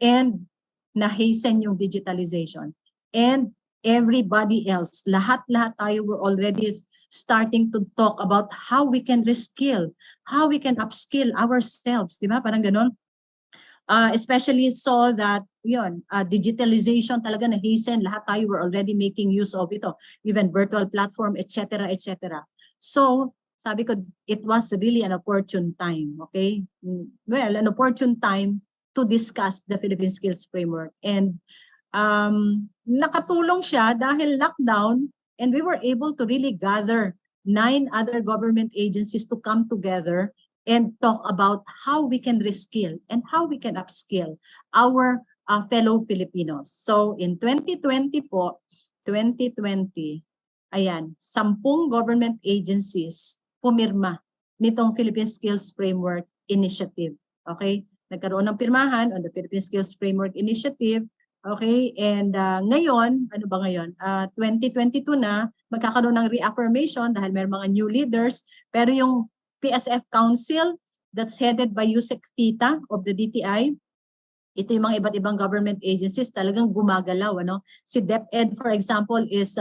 and na-hasten yung digitalization. And everybody else, lahat-lahat tayo were already starting to talk about how we can reskill, how we can upskill ourselves, di ba? Parang ganun. Especially so that, digitalization talaga na-hasten, lahat tayo were already making use of ito, even virtual platform, etc., etc. So, sabi ko, it was really an opportune time, okay? Well, an opportune time to discuss the Philippine Skills Framework. And nakatulong siya dahil lockdown, and we were able to really gather 9 other government agencies to come together and talk about how we can reskill and how we can upskill our fellow Filipinos. So in 2020 po, 2020, ayan, 10 government agencies pumirma nitong Philippine Skills Framework Initiative. Okay? Nagkaroon ng pirmahan on the Philippine Skills Framework Initiative Okay, and ngayon, ano ba ngayon? 2022 na, magkakaroon ng reaffirmation dahil may mga new leaders, pero yung PSF Council that's headed by Yusek Fita of the DTI, ito yung mga iba't ibang government agencies talagang gumagalaw, ano? Si DepEd, for example, is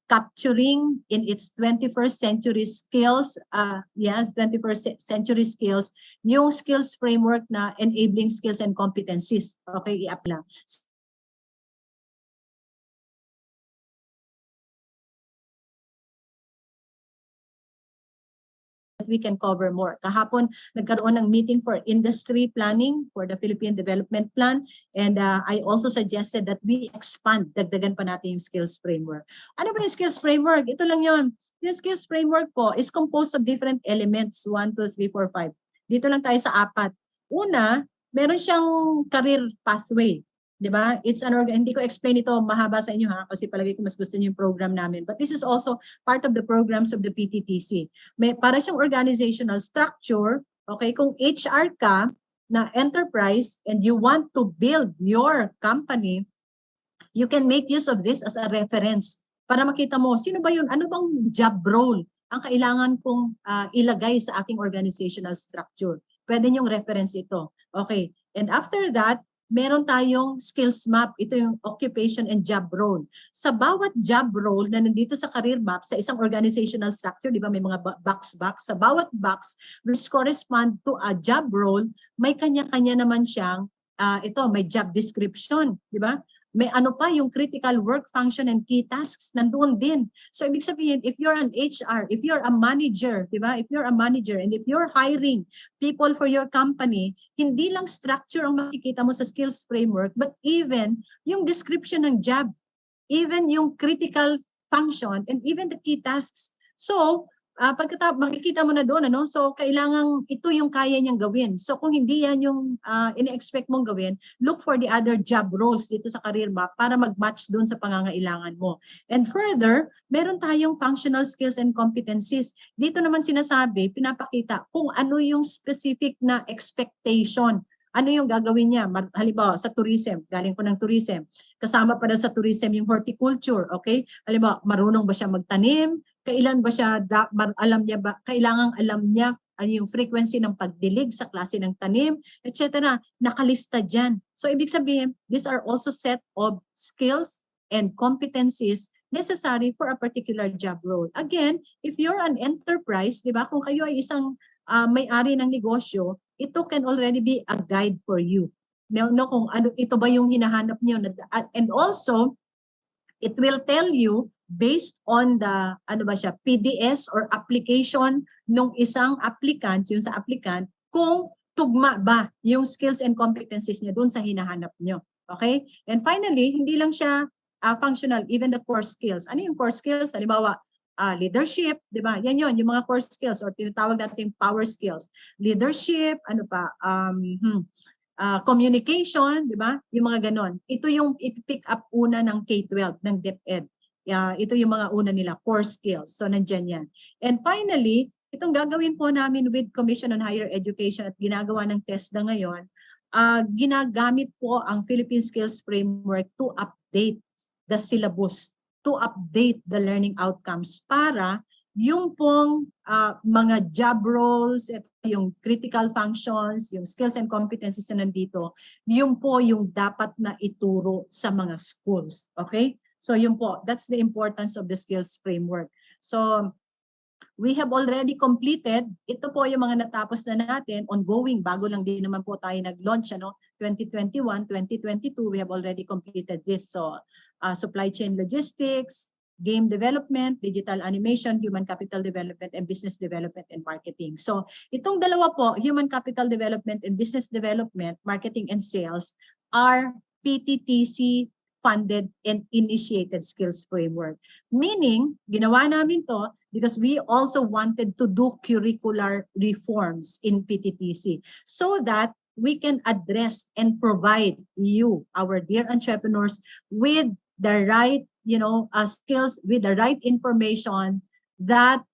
capturing in its 21st century skills, 21st century skills, yung skills framework na enabling skills and competencies. Okay, i-apply. We can cover more. Kahapon, nagkaroon ng meeting for industry planning for the Philippine Development Plan, and I also suggested that we expand, dagdagan pa natin yung skills framework. Ano ba yung skills framework? Ito lang yon. Yung skills framework po is composed of different elements, 1, 2, 3, 4, 5. Dito lang tayo sa 4. Una, meron siyang career pathway. Diba? It's an hindi ko explain ito mahaba sa inyo ha, kasi palagi ko mas gusto niyo yung program namin. But this is also part of the programs of the PTTC. May para siyang organizational structure, okay? Kung HR ka na enterprise and you want to build your company, you can make use of this as a reference para makita mo sino ba yun, ano bang job role ang kailangan kong ilagay sa aking organizational structure. Pwede niyong reference ito. Okay. And after that, meron tayong skills map. Ito yung occupation and job role. Sa bawat job role na nandito sa career map, sa isang organizational structure, di ba may mga box. Sa bawat box, which correspond to a job role, may kanya-kanya naman siyang, may job description, di ba? May ano pa, yung critical work function and key tasks, nandoon din. So, ibig sabihin, if you're an HR, if you're a manager, di ba? If you're a manager and if you're hiring people for your company, hindi lang structure ang makikita mo sa skills framework, but even yung description ng job, even yung critical function, and even the key tasks. So, makikita mo na doon, ano? So, kailangan ito yung kaya niyang gawin. So, kung hindi yan yung ini-expect mong gawin, look for the other job roles dito sa career map para mag-match doon sa pangangailangan mo. And further, meron tayong functional skills and competencies. Dito naman sinasabi, pinapakita kung ano yung specific na expectation. Ano yung gagawin niya? Halimbawa, sa tourism, galing ko ng tourism. Kasama pa na sa tourism yung horticulture, okay? Halimbawa, marunong ba siya magtanim? Kailan ba siya, kailangang alam niya ano yung frequency ng pagdilig sa klase ng tanim, etc. Nakalista dyan. So, ibig sabihin, these are also set of skills and competencies necessary for a particular job role. Again, if you're an enterprise, di ba, kung kayo ay isang may-ari ng negosyo, ito can already be a guide for you. No, kung ano, ito ba yung hinahanap niyo. And also, it will tell you based on the PDS or application ng isang applicant, yung sa applicant, kung tugma ba yung skills and competencies niya doon sa hinahanap niyo. Okay? And finally, hindi lang siya functional, even the core skills. Ano yung core skills? Halimbawa, leadership, di ba? Yan yun, yung mga core skills or tinatawag natin power skills. Leadership, communication, di ba? Yung mga ganon. Ito yung i-pick up una ng K-12, ng DepEd. Ito yung mga una nila, core skills. So, nandyan yan. And finally, itong gagawin po namin with Commission on Higher Education at ginagawa ng TESDA ngayon, ginagamit po ang Philippine Skills Framework to update the syllabus, to update the learning outcomes para yung pong mga job roles, yung critical functions, yung skills and competencies na nandito, yung po yung dapat na ituro sa mga schools. Okay? So yun po, that's the importance of the skills framework. So we have already completed, ito po yung mga natapos na natin, ongoing, bago lang din naman po tayo nag-launch, 2021, 2022, we have already completed this. So supply chain logistics, game development, digital animation, human capital development, and business development and marketing. So itong dalawa po, human capital development and business development, marketing and sales, are PTTC funded and initiated skills framework. Meaning, ginawa namin to because we also wanted to do curricular reforms in PTTC so that we can address and provide you, our dear entrepreneurs, with the right, skills, with the right information that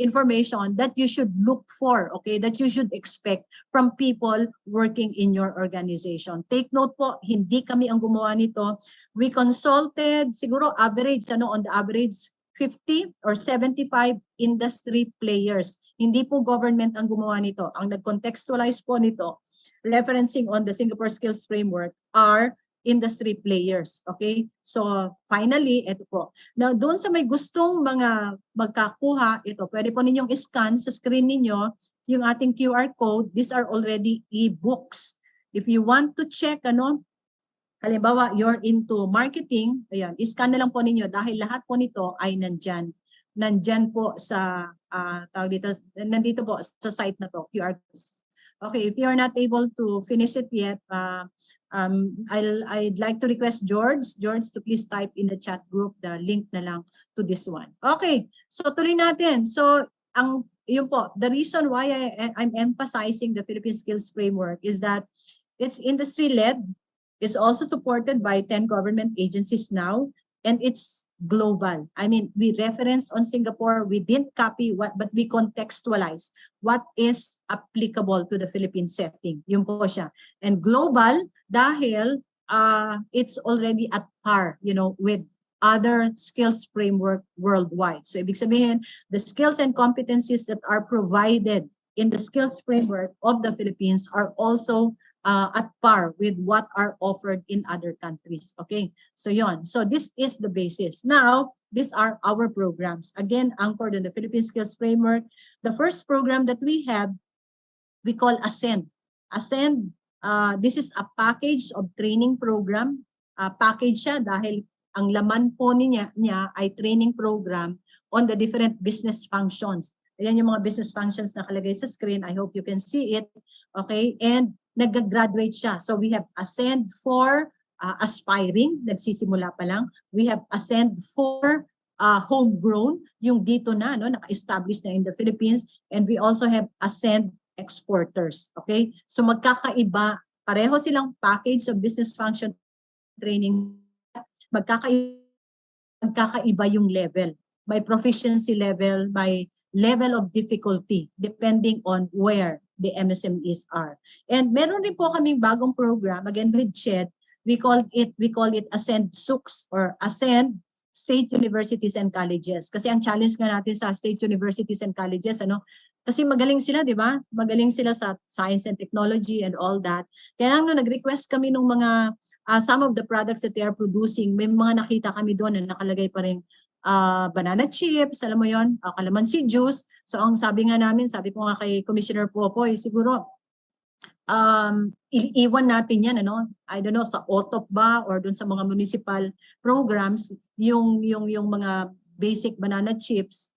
information that you should look for, okay, that you should expect from people working in your organization. Take note po, hindi kami ang gumawa nito. We consulted, siguro average, on the average, 50 or 75 industry players. Hindi po government ang gumawa nito. Ang nag-contextualize po nito, referencing on the Singapore Skills Framework, are industry players. Okay? So, finally, ito po. Now, doon sa may gustong mga magkakuha, ito, pwede po ninyong scan sa screen ninyo yung ating QR code. These are already e-books. If you want to check, halimbawa, you're into marketing, ayan, iscan na lang po ninyo dahil lahat po nito ay nandyan. Nandyan po sa, nandito po sa site na to, QR. Okay, if you're not able to finish it yet, I'd like to request George to please type in the chat group the link na lang to this one. Okay, so tuloy natin. So, yun po, the reason why I'm emphasizing the Philippine Skills Framework is that it's industry-led. It's also supported by 10 government agencies now, and it's global. I mean, we referenced on Singapore, we didn't copy but we contextualize what is applicable to the Philippine setting. Yun po siya. And global dahil it's already at par, with other skills framework worldwide. So ibig sabihin, the skills and competencies that are provided in the skills framework of the Philippines are also at par with what are offered in other countries. Okay, so yon. So this is the basis. Now, these are our programs. Again, anchored in the Philippine Skills Framework. The first program that we have, we call Ascend. Ascend, this is a package of training program. Package siya dahil ang laman po niya ay training program on the different business functions. Ayan yung mga business functions na nakalagay sa screen. I hope you can see it. Okay, and nag-graduate siya. So we have Ascend for aspiring, nagsisimula pa lang. We have Ascend for homegrown, yung dito na, naka-establish na in the Philippines. And we also have Ascend exporters. Okay? So magkakaiba, pareho silang package of business function training. Magkakaiba yung level. By proficiency level, by level of difficulty, depending on where the MSMEs are. And meron rin po kaming bagong program, again with CHED, we call it Ascend SUCS or Ascend State Universities and Colleges. Kasi ang challenge nga natin sa State Universities and Colleges, kasi magaling sila, di ba? Magaling sila sa science and technology and all that. Kaya nag-request kami ng mga, some of the products that they are producing, may mga nakita kami doon na nakalagay pa rin banana chips, alam mo yon, calamansi juice. So ang sabi nga namin, sabi ko nga kay Commissioner Popoy, siguro iiwan natin yan, I don't know, sa OTOP ba or dun sa mga municipal programs, yung mga basic banana chips,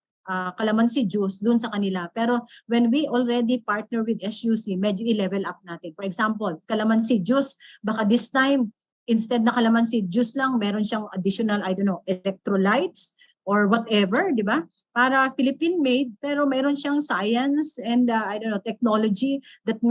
calamansi juice dun sa kanila. Pero when we already partner with SUC, medyo i-level up natin. For example, calamansi juice, baka this time, instead na calamansi juice lang, meron siyang additional, I don't know, electrolytes or whatever, di ba? Para Philippine-made, pero meron siyang science and, I don't know, technology that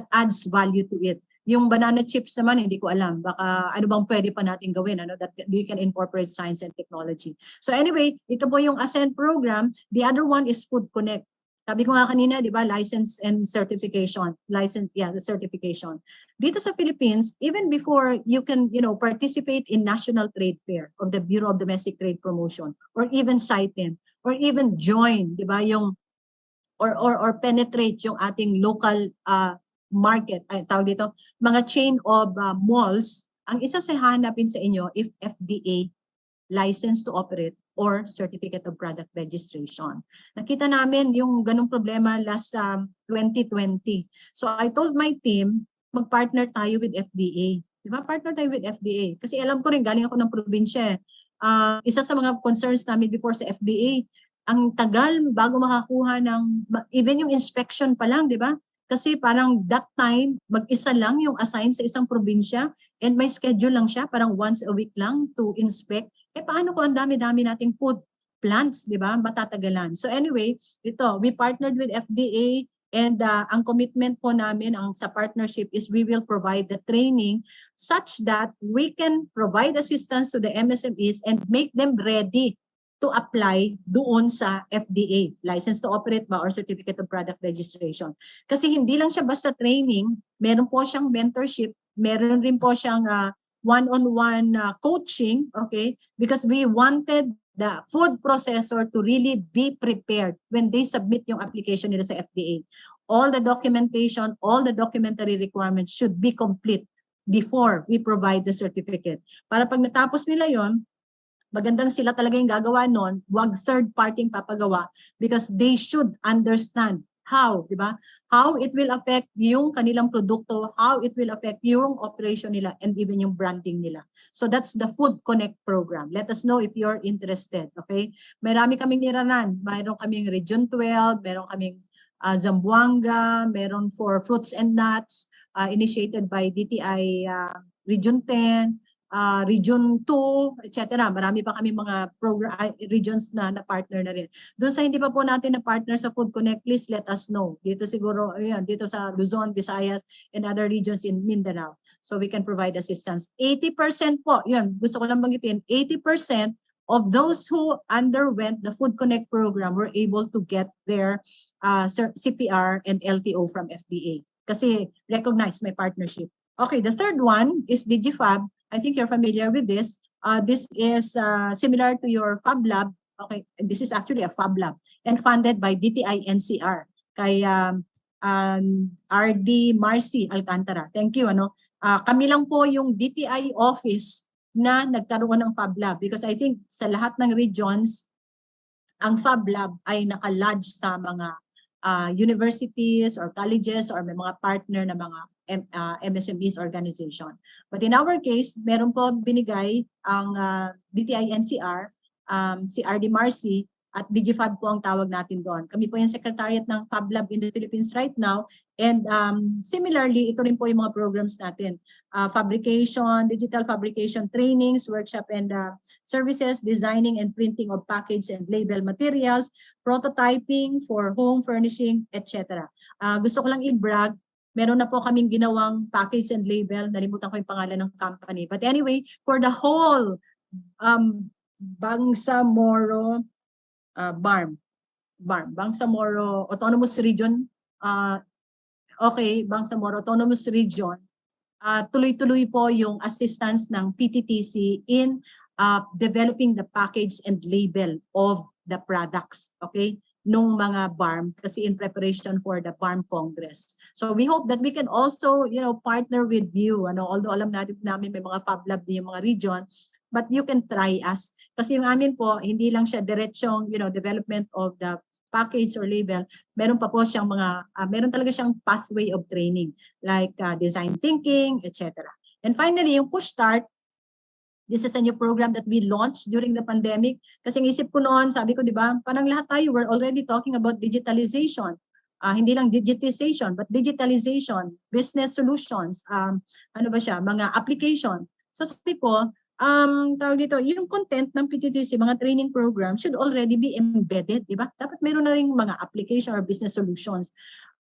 adds value to it. Yung banana chips naman, hindi ko alam. Baka ano bang pwede pa natin gawin, that we can incorporate science and technology. So anyway, ito po yung Ascend program. The other one is Food Connect. Sabi ko nga kanina, di ba, license and certification. The certification. Dito sa Philippines, even before you can, participate in national trade fair of the Bureau of Domestic Trade Promotion, or even CITEM, or even join, di ba, or penetrate yung ating local market, tawag dito, mga chain of malls, ang isa sa hahanapin sa inyo if FDA license to operate or certificate of product registration. Nakita namin yung ganung problema last 2020. So I told my team, mag-partner tayo with FDA. Diba? Partner tayo with FDA. Kasi alam ko rin, galing ako ng probinsya. Isa sa mga concerns namin before sa FDA, ang tagal bago makakuha ng, even yung inspection pa lang, di ba? Kasi parang that time, mag-isa lang yung assign sa isang probinsya and may schedule lang siya, parang once a week lang to inspect. Paano kung ang dami-dami nating food plants, di ba? Matatagalan. So anyway, we partnered with FDA and ang commitment po namin sa partnership is we will provide the training such that we can provide assistance to the MSMEs and make them ready to apply doon sa FDA, License to Operate ba or Certificate of Product Registration. Kasi hindi lang siya basta training, meron po siyang mentorship, meron rin po siyang one-on-one coaching, okay? Because we wanted the food processor to really be prepared when they submit yung application nila sa FDA. All the documentation, all the documentary requirements should be complete before we provide the certificate. Para pag natapos nila yon, magandang sila talaga yung gagawa nun, wag third party papagawa because they should understand how, di ba? How it will affect yung kanilang produkto, how it will affect yung operation nila and even yung branding nila. So that's the Food Connect program. Let us know if you're interested, okay? Marami kaming niranan. Mayroon kaming Region 12, meron kaming Zamboanga, meron for fruits and nuts, initiated by DTI Region 10, Region 2, etc. Marami pa kami mga program, regions na partner na rin. Doon sa hindi pa po natin na partner sa Food Connect, please let us know. Dito siguro, ayan, dito sa Luzon, Visayas, and other regions in Mindanao. So we can provide assistance. 80% po, yun, gusto ko lang banggitin, 80% of those who underwent the Food Connect program were able to get their CPR and LTO from FDA. Kasi recognized my partnership. Okay, the third one is DigiFab. I think you're familiar with this. This is similar to your Fab Lab. Okay, this is actually a Fab Lab and funded by DTI NCR. Kay RD Marcy Alcantara. Thank you. Kami lang po yung DTI office na nagkaroon ng Fab Lab because I think sa lahat ng regions, ang Fab Lab ay naka-lodge sa mga universities or colleges or may mga partner na mga MSMEs organization. But in our case, meron po binigay ang DTI NCR, si RD Marcy, at DigiFab po ang tawag natin doon. Kami po yung secretariat ng Fab Lab in the Philippines right now. And similarly, ito rin po yung mga programs natin. Fabrication, digital fabrication trainings, workshop and services, designing and printing of package and label materials, prototyping for home furnishing, etc. Gusto ko lang i-brag, meron na po kaming ginawang package and label. Nalimutan ko yung pangalan ng company. But anyway, for the whole Bangsamoro Bangsamoro Autonomous Region, Bangsamoro Autonomous Region, tuloy-tuloy po yung assistance ng PTTC in developing the package and label of the products, okay, nung mga BARM, kasi in preparation for the BARM Congress. So we hope that we can also, partner with you, although alam namin may mga Fab Lab din yung mga region, but you can try us. Kasi yung amin po, hindi lang siya diretsyong, development of the package or label. Meron pa po siyang meron talaga siyang pathway of training, like design thinking, etc. And finally, yung Push Start, this is a new program that we launched during the pandemic. Kasi isip ko noon, sabi ko, di ba, parang lahat tayo, we're already talking about digitalization. Hindi lang digitization, but digitalization, business solutions, mga application. So sabi ko, tawag dito, yung content ng PTTC, mga training program should already be embedded, di ba? Dapat meron na rin mga application or business solutions.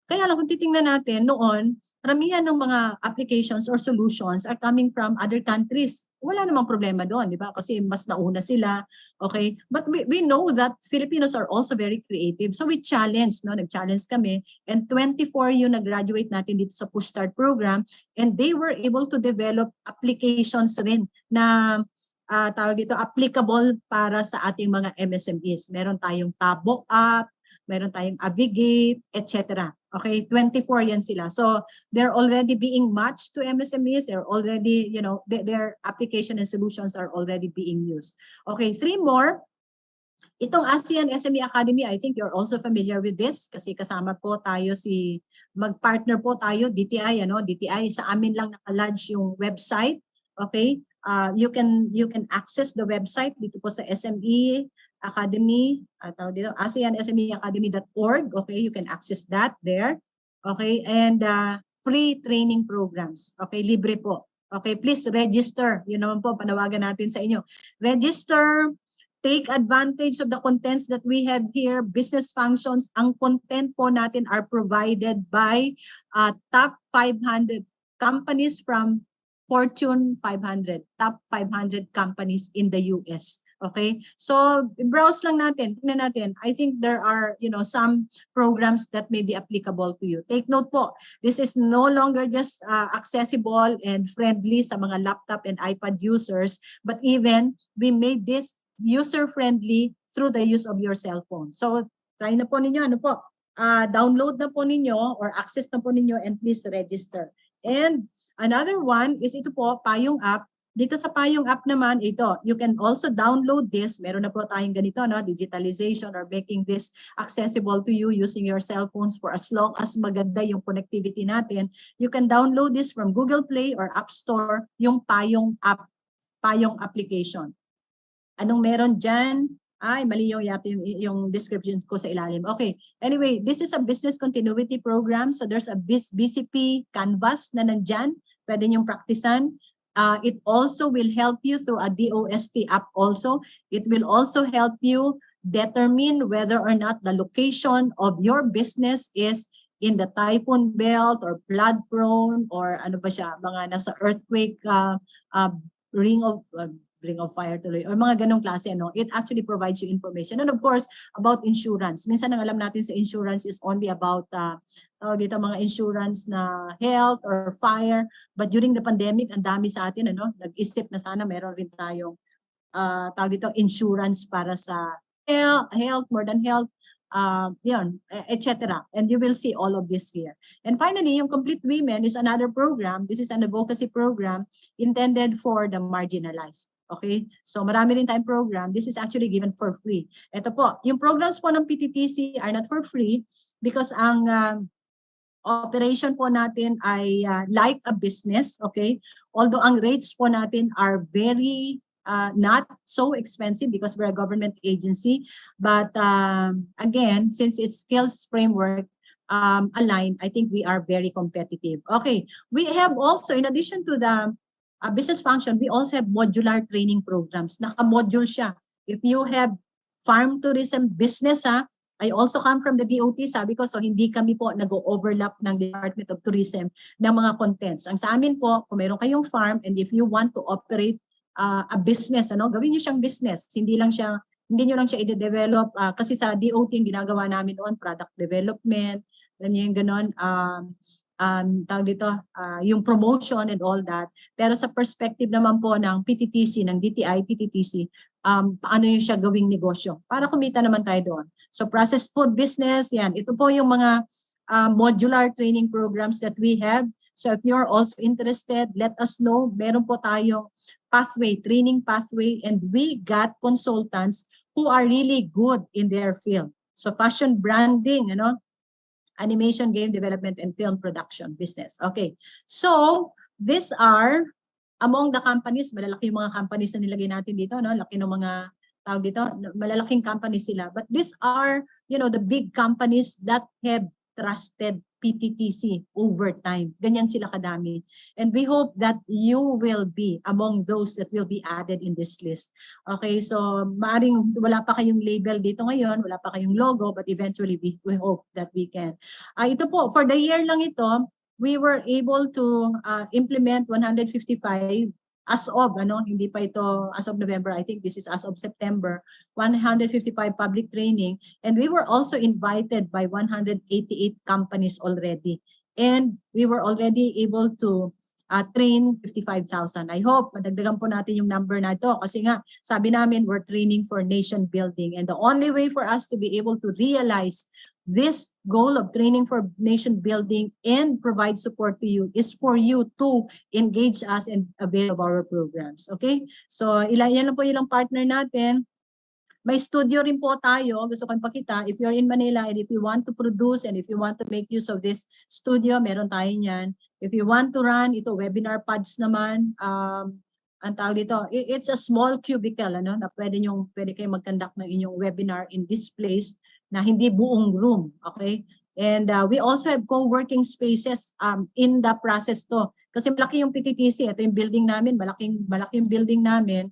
Kaya lang kung titingnan natin noon, karamihan ng mga applications or solutions are coming from other countries. Wala namang problema doon, di ba? Kasi mas nauna sila, okay? But we know that Filipinos are also very creative. So we challenge, nag-challenge kami. And 24 yung nag-graduate natin dito sa Push Start program. And they were able to develop applications rin na tawag dito, applicable para sa ating mga MSMEs. Meron tayong Tabo app, meron tayong Avigate, etc. Okay, 24 yan sila. So they're already being matched to MSMEs. They're already, their application and solutions are already being used. Okay, 3 more. Itong ASEAN SME Academy, I think you're also familiar with this kasi kasama po tayo mag-partner po tayo, DTI, DTI, sa amin lang naka-lodge yung website. Okay, you can access the website dito po sa SME Academy, dito, ASEANSMEacademy.org. Okay, you can access that there. Okay, and free training programs. Okay, libre po. Okay, please register. Yun naman po, panawagan natin sa inyo. Register, take advantage of the contents that we have here, business functions. Ang content po natin are provided by top 500 companies from Fortune 500, top 500 companies in the US. Okay? So, browse lang natin, tingnan natin. I think there are, some programs that may be applicable to you. Take note po, this is no longer just accessible and friendly sa mga laptop and iPad users, but even we made this user-friendly through the use of your cell phone. So, try na po ninyo, download na po ninyo or access na po ninyo and please register. And another one is ito po, Payong app. Dito sa Payong app naman, ito, you can also download this. Meron na po tayong ganito, digitalization or making this accessible to you using your cell phones for as long as maganda yung connectivity natin. You can download this from Google Play or App Store, yung Payong app, Payong application. Anong meron dyan? Ay, mali yung description ko sa ilalim. Okay. Anyway, this is a business continuity program. So there's a BCP canvas na nandyan. Pwede niyong praktisan. It also will help you through a DOST app also. It will also help you determine whether or not the location of your business is in the typhoon belt or flood prone or ano ba siya, mga nasa earthquake ring of fire tuloy or mga ganong klase, it actually provides you information. And of course, about insurance. Minsan ang alam natin sa insurance is only about dito mga insurance na health or fire. But during the pandemic, ang dami sa atin, nag-isip na sana meron rin tayong insurance para sa health, more than health, etc. And you will see all of this here. And finally, yung Complete Women is another program. This is an advocacy program intended for the marginalized. Okay? So marami rin tayong program. This is actually given for free. Ito po, yung programs po ng PTTC are not for free because ang operation po natin ay like a business, okay? Although ang rates po natin are very not so expensive because we're a government agency. But again, since it's skills framework aligned, I think we are very competitive. Okay, we have also, in addition to the business function, we also have modular training programs. Naka-module siya. If you have farm tourism business, I also come from the DOT, sabi ko, so hindi kami po nag-overlap ng Department of Tourism ng mga contents. Ang sa amin po, kung meron kayong farm and if you want to operate a business, gawin niyo siyang business. Hindi niyo lang siya i-develop kasi sa DOT yung ginagawa namin noon, product development, yung ganon, tawag dito, yung promotion and all that. Pero sa perspective naman po ng PTTC, ng DTI, PTTC, paano yung siya gawing negosyo para kumita naman tayo doon. So processed food business, yan. Ito po yung mga modular training programs that we have. So if you're also interested, let us know. Meron po tayong pathway, training pathway, and we got consultants who are really good in their field. So fashion branding, animation, game development, and film production business. Okay. So these are among the companies, malalaki yung mga companies na nilagay natin dito, laki ng mga tawag dito, malalaking companies sila. But these are, the big companies that have trusted PTTC over time. Ganyan sila kadami. And we hope that you will be among those that will be added in this list. Okay, so maaring wala pa kayong label dito ngayon, wala pa kayong logo, but eventually we hope that we can. Ito po, for the year lang ito, we were able to implement 155 as of, hindi pa ito as of November, I think this is as of September, 155 public training. And we were also invited by 188 companies already. And we were already able to train 55,000. I hope madagdagan po natin yung number na ito kasi nga sabi namin we're training for nation building. And the only way for us to be able to realize this goal of training for nation building and provide support to you is for you to engage us and avail of our programs. Okay? So, yan lang po yung partner natin. May studio rin po tayo. Gusto ko ipakita. If you're in Manila and if you want to produce and if you want to make use of this studio, meron tayo niyan. If you want to run, ito, webinar pods naman. Ang tawag dito, it's a small cubicle, na pwede kayong mag-conduct ng inyong webinar in this place na hindi buong room, okay? And we also have co-working spaces in the process to. Kasi malaki yung PTTC, ito yung building namin, malaking building namin.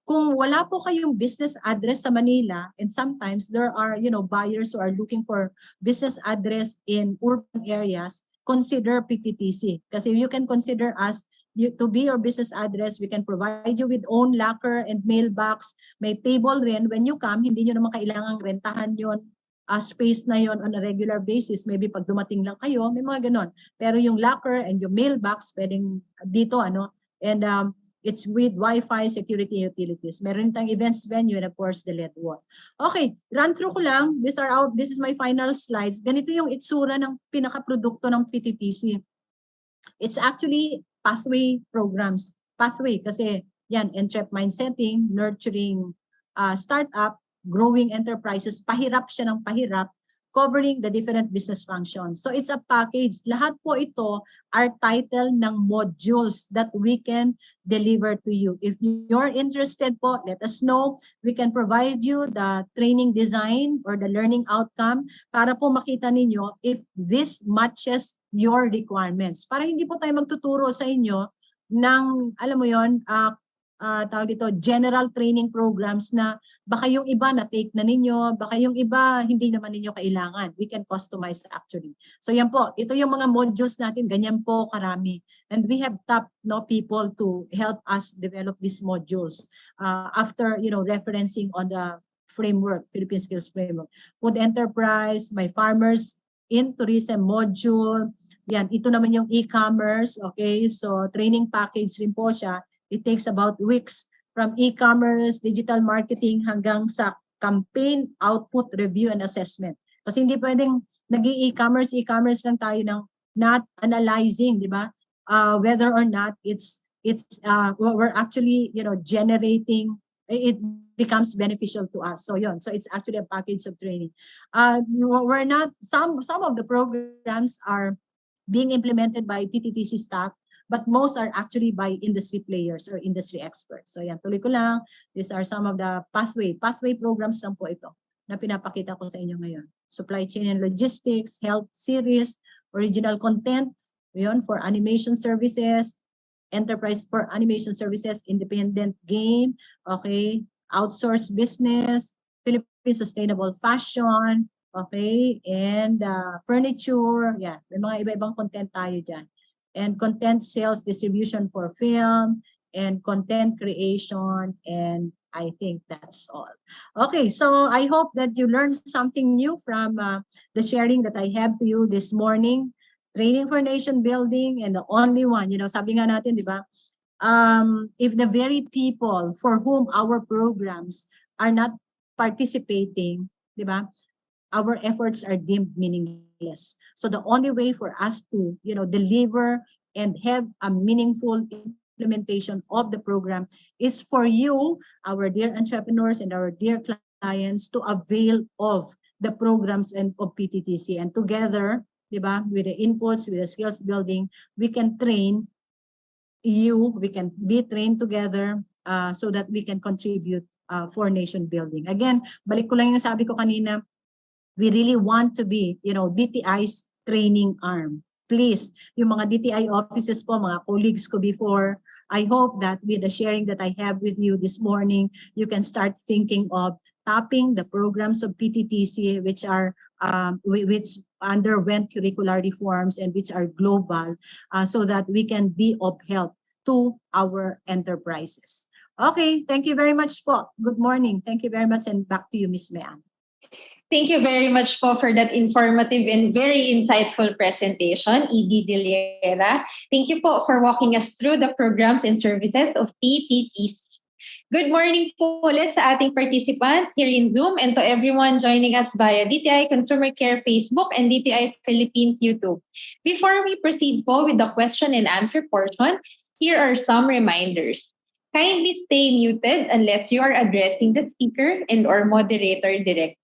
Kung wala po kayong business address sa Manila, and sometimes there are, buyers who are looking for business address in urban areas, consider PTTC. Kasi you can consider us to be your business address. We can provide you with own locker and mailbox. May table rin. When you come, hindi nyo naman kailangang rentahan yon space na yon on a regular basis. Maybe pag dumating lang kayo, may mga ganon. Pero yung locker and yung mailbox, pwedeng dito, and it's with Wi-Fi, security, utilities. Meron tayong events venue, and of course, the LED wall. Okay, run through ko lang. This is my final slides. Ganito yung itsura ng pinaka-produkto ng PTTC. It's actually pathway programs. Pathway, kasi yan, entrep mindsetting, nurturing startup, growing enterprises, pahirap siya ng pahirap, covering the different business functions. So it's a package. Lahat po ito are title ng modules that we can deliver to you. If you're interested po, let us know. We can provide you the training design or the learning outcome para po makita ninyo if this matches your requirements. Para hindi po tayo magtuturo sa inyo ng, alam mo yon, tawag dito, general training programs na baka yung iba na-take na ninyo, baka yung iba hindi naman ninyo kailangan. We can customize actually. So yan po, ito yung mga modules natin, ganyan po karami. And we have top people to help us develop these modules after referencing on the framework, Philippine Skills Framework. Food enterprise, my farmers in tourism module. Yan, ito naman yung e-commerce, okay? So training package rin po siya. It takes about weeks from e-commerce, digital marketing, hanggang sa campaign output review and assessment. Kasi hindi pwedeng nag-e-commerce lang tayo ng not analyzing, di ba? Whether or not we're actually generating, it becomes beneficial to us. So yun, so it's actually a package of training. We're not, some of the programs are being implemented by PTTC staff, but most are actually by industry players or industry experts. So yan, tuloy ko lang. These are some of the pathway programs lang po ito na pinapakita ko sa inyo ngayon. Supply chain and logistics, health series, original content, yun, for animation services, enterprise for animation services, independent game, okay, outsource business, Philippine sustainable fashion, okay, and furniture, yeah, may mga iba-ibang content tayo dyan. And content sales distribution for film, and content creation, and I think that's all. Okay, so I hope that you learned something new from the sharing that I have to you this morning. Training for nation building, and the only one, sabi nga natin, di ba? If the very people for whom our programs are not participating, di ba? Our efforts are deemed meaningless. So the only way for us to, deliver and have a meaningful implementation of the program is for you, our dear entrepreneurs and our dear clients, to avail of the programs and of PTTC. And together, diba, with the inputs, with the skills building, we can train you, we can be trained together so that we can contribute for nation building. Again, balik ko lang yung sabi ko kanina, we really want to be, DTI's training arm. Please, yung mga DTI offices po, mga colleagues ko before, I hope that with the sharing that I have with you this morning, you can start thinking of tapping the programs of PTTC, which underwent curricular reforms and which are global, so that we can be of help to our enterprises. Okay, thank you very much po. Good morning. Thank you very much, and back to you, Ms. Mean. Thank you very much po for that informative and very insightful presentation, ED Diliera. Thank you po for walking us through the programs and services of PTTC. Good morning po ulit sa ating participants here in Zoom and to everyone joining us via DTI Consumer Care Facebook and DTI Philippines YouTube. Before we proceed po with the question and answer portion, here are some reminders. Kindly stay muted unless you are addressing the speaker and or moderator directly.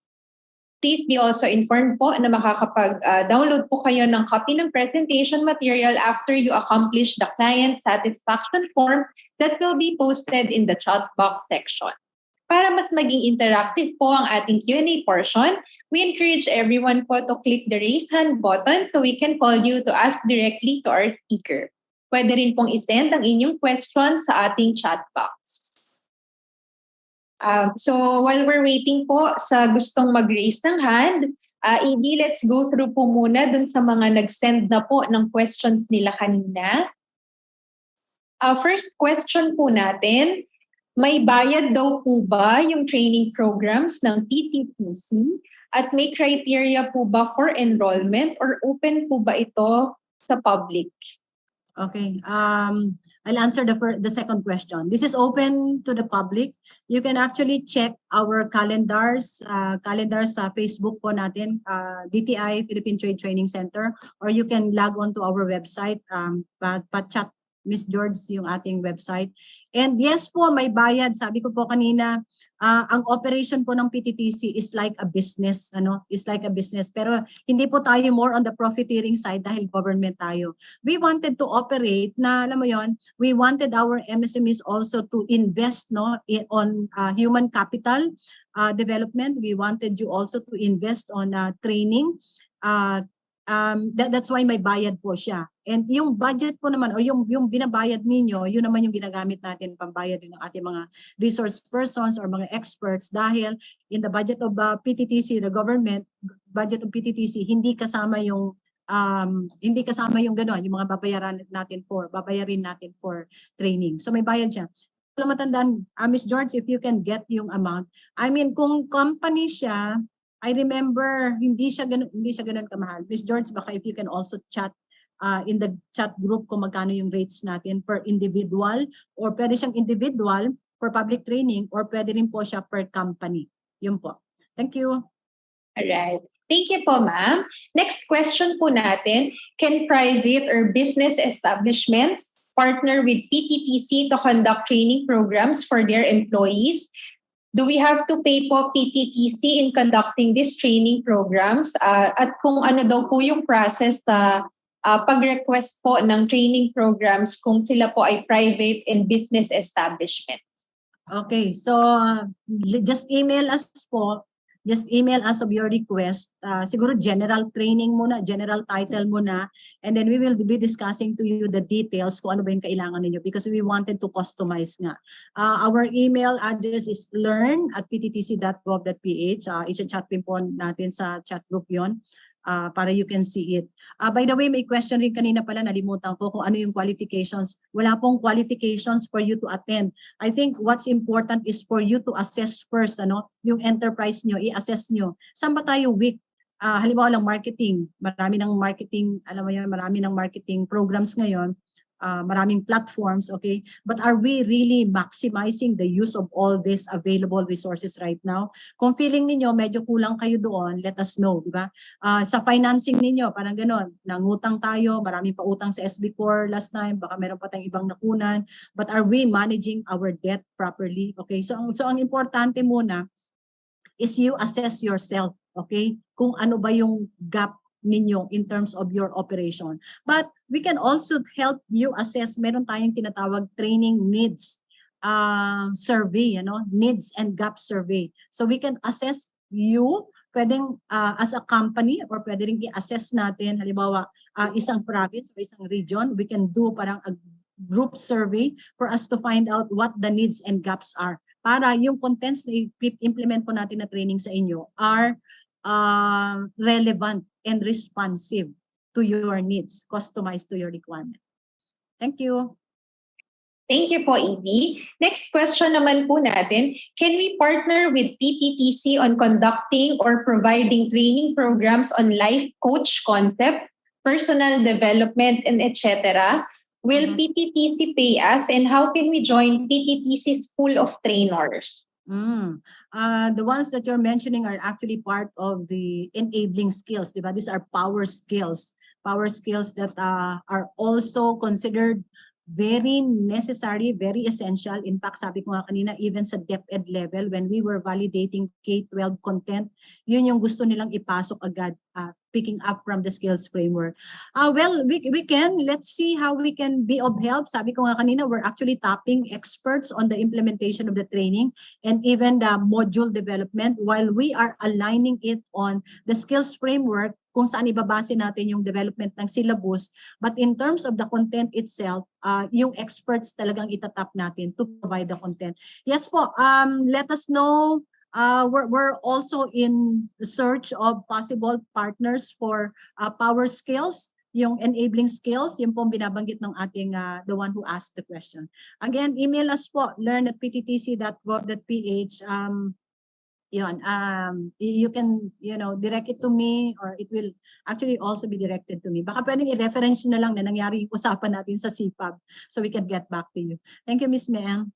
Please be also informed po na makakapag-download po kayo ng copy ng presentation material after you accomplish the client satisfaction form that will be posted in the chat box section. Para mas maging interactive po ang ating Q&A portion, we encourage everyone po to click the raise hand button so we can call you to ask directly to our speaker. Pwede rin pong isend ang inyong questions sa ating chat box. So while we're waiting po sa gustong mag-raise ng hand, ED, let's go through po muna dun sa mga nag-send na po ng questions nila kanina. First question po natin, may bayad daw po ba yung training programs ng PTTC at may criteria po ba for enrollment or open po ba ito sa public? Okay. I'll answer the second question. This is open to the public. You can actually check our calendars sa Facebook po natin, DTI-Philippine Trade Training Center, or you can log on to our website, chat Miss George yung ating website. And yes po, may bayad. Sabi ko po kanina, ang operation po ng PTTC is like a business, is like a business. Pero hindi po tayo more on the profiteering side dahil government tayo. We wanted to operate na, alam mo yon, we wanted our MSMEs also to invest on human capital development. We wanted you also to invest on training. That's why may bayad po siya. And yung budget po naman, o yung binabayad ninyo, yun naman yung ginagamit natin pambayad din ng ating mga resource persons or mga experts dahil in the budget of PTTC, the government budget of PTTC, hindi kasama yung gano'n, yung mga babayarin natin for training. So may bayad siya. Wala matandaan, Miss George, if you can get yung amount. I mean, kung company siya, I remember hindi siya ganun kamahal. Miss George, baka if you can also chat in the chat group kung magkano yung rates natin per individual, or pwede siyang individual for public training, or pwede rin po siya per company. Yun po. Thank you. Alright. Thank you po, ma'am. Next question po natin, can private or business establishments partner with PTTC to conduct training programs for their employees? Do we have to pay po PTTC in conducting these training programs? At kung ano daw po yung process sa pag-request po ng training programs kung sila po ay private and business establishment? Okay, so just email us po. Just email us of your request. Siguro general training muna, general title muna, and then we will be discussing to you the details kung ano ba yung kailangan ninyo because we wanted to customize nga. Our email address is learn@pttc.gov.ph. I-chat din po natin sa chat group yon. Para you can see it. By the way, may question rin kanina pala, nalimutan ko kung ano yung qualifications. Wala pong qualifications for you to attend. I think what's important is for you to assess first, yung enterprise nyo, i-assess nyo. Saan ba tayo weak? Halimbawa lang marketing. Marami ng marketing, alam mo yun, marami ng marketing programs ngayon. Maraming platforms, okay? But are we really maximizing the use of all these available resources right now? Kung feeling ninyo medyo kulang kayo doon, let us know, di ba? Sa financing ninyo, parang gano'n, nangutang tayo, maraming pa utang sa SB4 last time, baka meron pa tayong ibang nakunan, but are we managing our debt properly? Okay, so ang importante muna is you assess yourself, okay? Kung ano ba yung gap ninyo in terms of your operation. But we can also help you assess, meron tayong tinatawag training needs survey, needs and gap survey. So we can assess you, pwedeng as a company, or pwede rin i-assess natin, halimbawa isang province or isang region, we can do parang a group survey for us to find out what the needs and gaps are. Para yung contents na i-implement po natin na training sa inyo are relevant and responsive to your needs, customized to your requirement. Thank you. Thank you po, Edie. Next question naman po natin, can we partner with PTTC on conducting or providing training programs on life coach concept, personal development, and etc.? Will PTTC pay us, and how can we join PTTC's pool of trainers? The ones that you're mentioning are actually part of the enabling skills, diba? These are power skills that are also considered very necessary, very essential. In fact, sabi ko nga kanina, even sa DepEd level, when we were validating K-12 content, yun yung gusto nilang ipasok agad, picking up from the skills framework. Well, we can, let's see how we can be of help. Sabi ko nga kanina, we're actually tapping experts on the implementation of the training and even the module development while we are aligning it on the skills framework kung saan ibabase natin yung development ng syllabus. But in terms of the content itself, yung experts talagang itatap natin to provide the content. Yes po, let us know. We're also in the search of possible partners for power skills. yung enabling skills, yung pong binabanggit ng ating the one who asked the question. Again, email us po, learn@pttc.gov.ph. You can, direct it to me, or it will actually also be directed to me. Baka pwedeng i-reference na lang na nangyari yung usapan natin sa CPAB so we can get back to you. Thank you, Ms. Mel.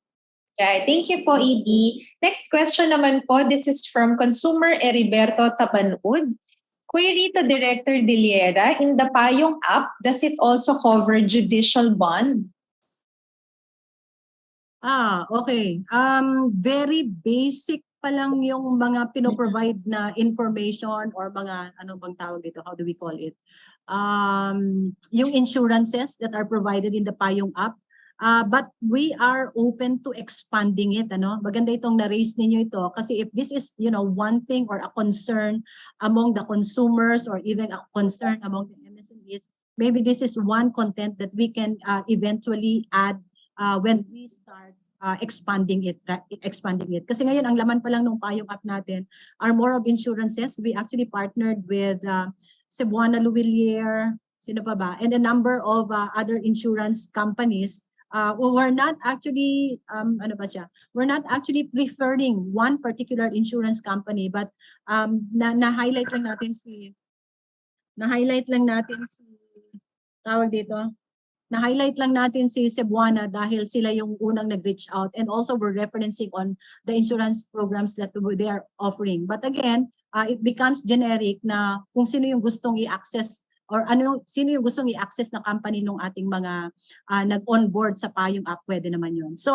Right. Thank you po, Edie. Next question naman po, this is from consumer Heriberto Tabanud. Query to Director Diliera, in the Payong app, does it also cover judicial bond? Okay. Very basic pa lang yung mga pinoprovide na information or mga, ano bang tawag dito, how do we call it? Yung insurances that are provided in the Payong app. But we are open to expanding it. Maganda itong na-raise ninyo ito kasi if this is, one thing or a concern among the consumers or even a concern among the MSMEs, maybe this is one content that we can eventually add when we start expanding it. Kasi ngayon, ang laman pa lang ng Payong app natin are more of insurances. We actually partnered with Cebuana Luwilier, sino pa ba? And a number of other insurance companies. We're not actually, we're not actually preferring one particular insurance company, but na-highlight lang natin si, tawag dito, na-highlight lang natin si Cebuana dahil sila yung unang nag-reach out, and also we're referencing on the insurance programs that they are offering. But again, it becomes generic na kung sino yung gustong i-access or sino yung gustong i-access na company ng ating mga nag-onboard sa Payong app, pwede naman yun. So,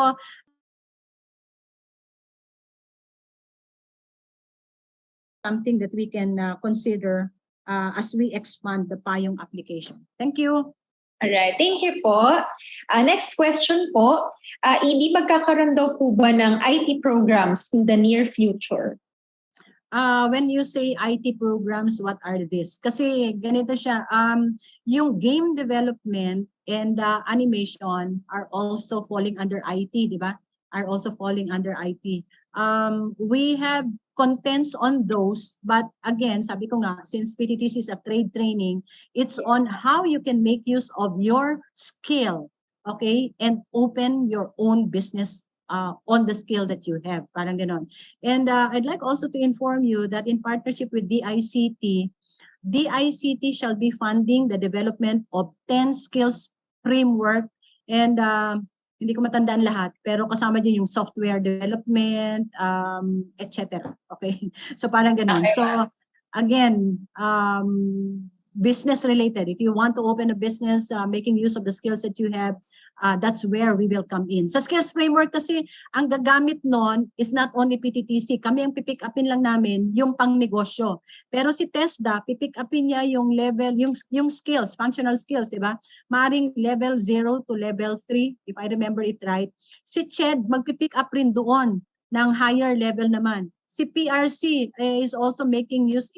something that we can consider as we expand the Payong application. Thank you. Alright, thank you po. Next question po, hindi magkakaroon daw po ba ng IT programs in the near future? When you say IT programs, what are this? Kasi ganito siya, yung game development and animation are also falling under IT, di ba? Are also falling under IT. We have contents on those, but again, sabi ko nga, since PTTC is a trade training, it's on how you can make use of your skill, okay, and open your own business on the skill that you have, parang ganon. And I'd like also to inform you that in partnership with DICT shall be funding the development of 10 skills framework, and hindi ko matandaan lahat, pero kasama din yung software development, etc. Okay? So parang ganon. So again, business related. If you want to open a business, making use of the skills that you have, that's where we will come in. Sa skills framework kasi, ang gagamit nun is not only PTTC. Kami ang pipick upin lang namin yung pang negosyo. Pero si TESDA, pipick upin niya yung level, yung skills, functional skills, di ba? Maaring level 0 to level 3, if I remember it right. Si CHED, magpipick up rin doon ng higher level naman. Si PRC is also making use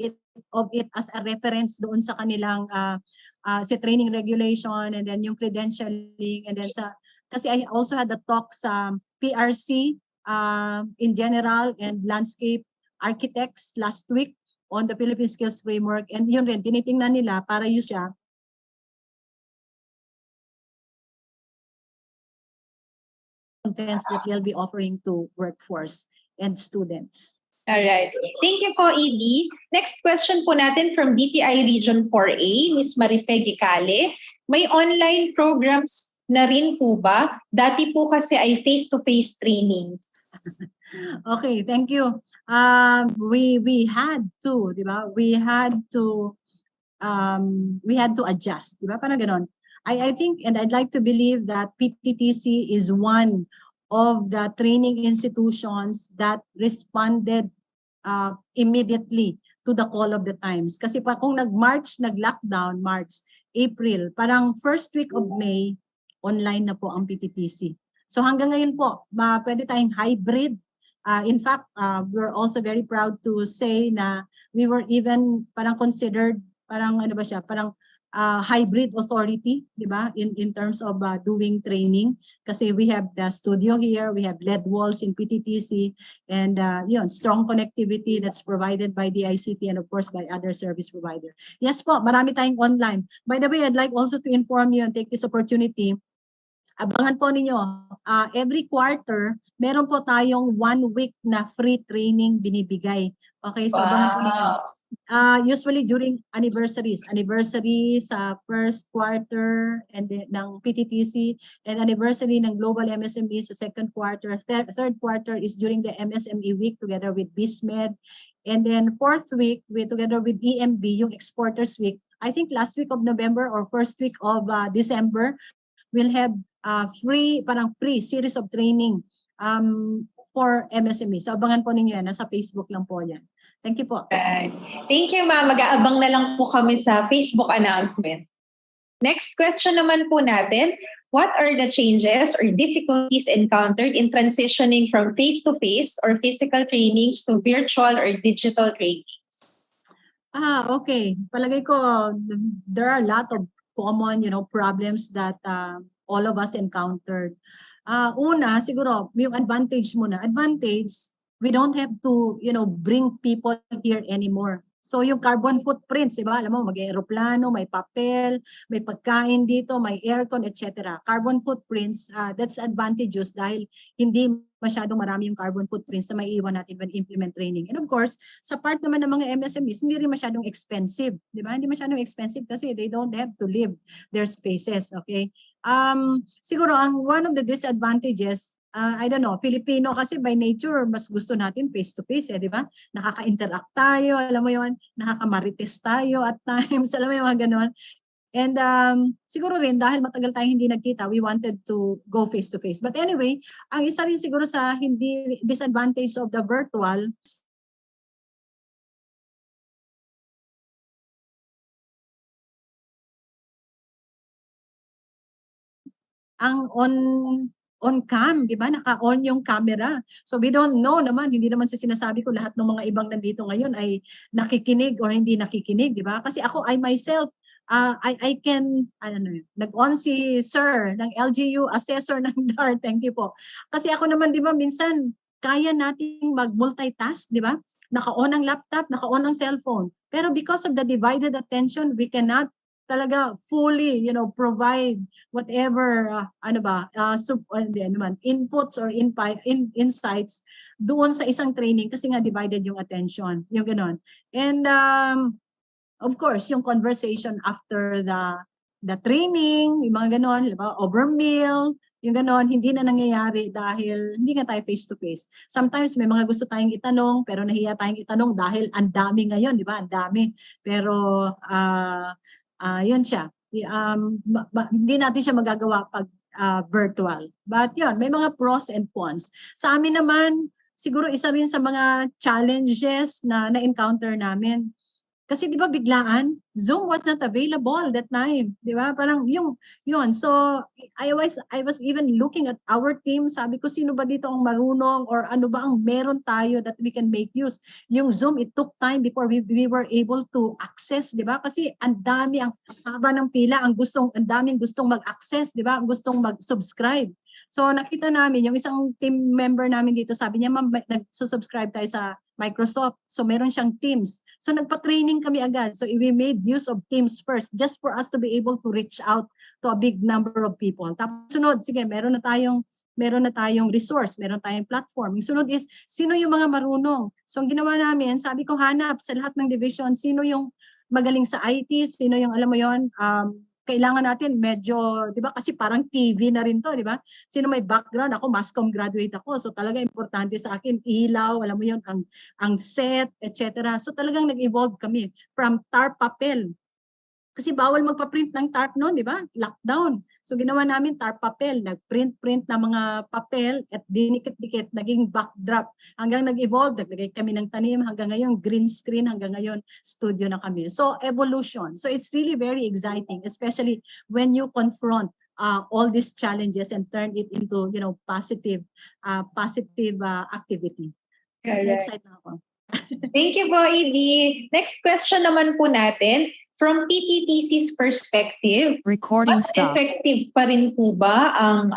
of it as a reference doon sa kanilang sa training regulation, and then yung credentialing, and then kasi I also had a talk sa PRC in general and landscape architects last week on the Philippine Skills Framework, and yun rin, tinitingnan nila para use siya contents that they'll be offering to workforce and students. Alright. Thank you po, Edie. Next question po natin from DTI Region 4A, Ms. Marife Gicale. May online programs na rin po ba? Dati po kasi ay face-to-face trainings. Okay, thank you. We had to, di ba? We had to adjust, di ba? Parang ganon. I think, and I'd like to believe that PTTC is one of the training institutions that responded immediately to the call of the times. Kasi pa kung nag-lockdown, March, April, parang first week of May, online na po ang PTTC. So hanggang ngayon po, pwede tayong hybrid. In fact, we're also very proud to say na we were even parang considered, parang ano ba siya, parang hybrid authority, di ba? In terms of doing training. Kasi we have the studio here, we have LED walls in PTTC, and yun, strong connectivity that's provided by the ICT and of course by other service provider. Yes po, marami tayong online. By the way, I'd like also to inform you and take this opportunity. Abangan po ninyo, every quarter, meron po tayong 1 week na free training binibigay. Okay, so abangan po ninyo. Usually during anniversaries. Anniversary sa first quarter and then ng PTTC, and anniversary ng Global MSME sa second quarter. Third quarter is during the MSME week together with BISMED. And then fourth week, together with EMB, yung Exporters Week. I think last week of November or first week of December, we'll have free series of training for MSME. So abangan po ninyo yan. Nasa Facebook lang po yan. Thank you po. Right. Thank you, ma'am. Mag-aabang na lang po kami sa Facebook announcement. Next question naman po natin, what are the changes or difficulties encountered in transitioning from face-to-face or physical trainings to virtual or digital trainings? Okay. Palagay ko, there are lots of common, problems that all of us encountered. Una, siguro, yung advantage muna. Advantage, we don't have to, bring people here anymore. So yung carbon footprints, diba? Alam mo, mag-aeroplano, may papel, may pagkain dito, may aircon, etc. Carbon footprints, that's advantageous dahil hindi masyadong marami yung carbon footprints na maiiwan natin when implement training. And of course, sa part naman ng mga MSMEs, hindi rin masyadong expensive. Diba? Hindi masyadong expensive kasi they don't have to leave their spaces. Okay? Siguro, one of the disadvantages, I don't know, Filipino kasi by nature, mas gusto natin face-to-face, di ba? Nakaka-interact tayo, alam mo yun, nakaka-marites tayo at times, alam mo yung mga ganon. And siguro rin, dahil matagal tayong hindi nagkita, we wanted to go face-to-face. But anyway, ang isa rin siguro sa hindi disadvantage of the virtual, ang on cam, di ba? Naka-on yung camera. So we don't know naman, hindi naman sa sinasabi ko lahat ng mga ibang nandito ngayon ay nakikinig or hindi nakikinig, di ba? Kasi ako, I myself, I can, nag-on si Sir ng LGU, assessor ng DAR, thank you po. Kasi ako naman, di ba, minsan, kaya nating mag-multitask, di ba? Naka-on ang laptop, naka-on ang cellphone. Pero because of the divided attention, we cannot talaga fully, provide whatever, inputs or insights doon sa isang training kasi nga divided yung attention, yung ganon. And of course, yung conversation after the training, yung mga ganon, diba? Over meal, yung ganon, hindi na nangyayari dahil hindi nga tayo face-to-face. Sometimes may mga gusto tayong itanong, pero nahiya tayong itanong dahil ang dami ngayon, di ba? Ang dami. Pero, yun siya. Hindi natin siya magagawa pag virtual. But yun, may mga pros and cons. Sa amin naman, siguro isa rin sa mga challenges na na-encounter namin. Kasi di ba biglaan, Zoom was not available that time, di ba? Parang yun. So I was even looking at our team, sabi ko sino ba dito ang marunong or ano ba ang meron tayo that we can make use. Yung Zoom, it took time before we were able to access, di ba? Kasi ang dami, ang haba ng pila, ang daming gustong mag-access, di ba? Ang gustong mag-subscribe. So nakita namin, yung isang team member namin dito, sabi niya, ma'am, nag-subscribe tayo sa Microsoft. So meron siyang Teams. So nagpa-training kami agad. So we made use of Teams first just for us to be able to reach out to a big number of people. Tapos sunod, sige, meron na tayong resource, meron tayong platform. Yung sunod is, sino yung mga marunong? So ang ginawa namin, sabi ko, hanap sa lahat ng division, sino yung magaling sa IT, sino yung, alam mo yon, kailangan natin medyo, di ba, kasi parang TV na rin to, di ba? Sino may background, ako, mass-comm graduate ako, so talaga importante sa akin, ilaw, alam mo yun, ang set, etc. So talagang nag-evolve kami from TARP papel. Kasi bawal magpa-print ng TARP noon, di ba? Lockdown. So ginawa namin TARP papel, nag-print ng mga papel at dinikit-dikit, naging backdrop. Hanggang nag-evolve, naglagay kami ng tanim, hanggang ngayon green screen, hanggang ngayon studio na kami. So evolution. So it's really very exciting, especially when you confront all these challenges and turn it into, positive activity. Correct. Excited na ako. Thank you po, Edie. Next question naman po natin. From PTTC's perspective, Recording mas stopped. effective pa rin po ba ang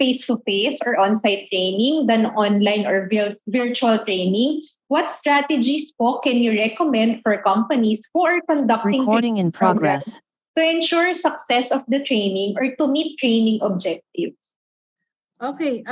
face-to-face or on-site training than online or virtual training? What strategies po can you recommend for companies who are conducting Recording in progress. to ensure success of the training or to meet training objectives? Okay,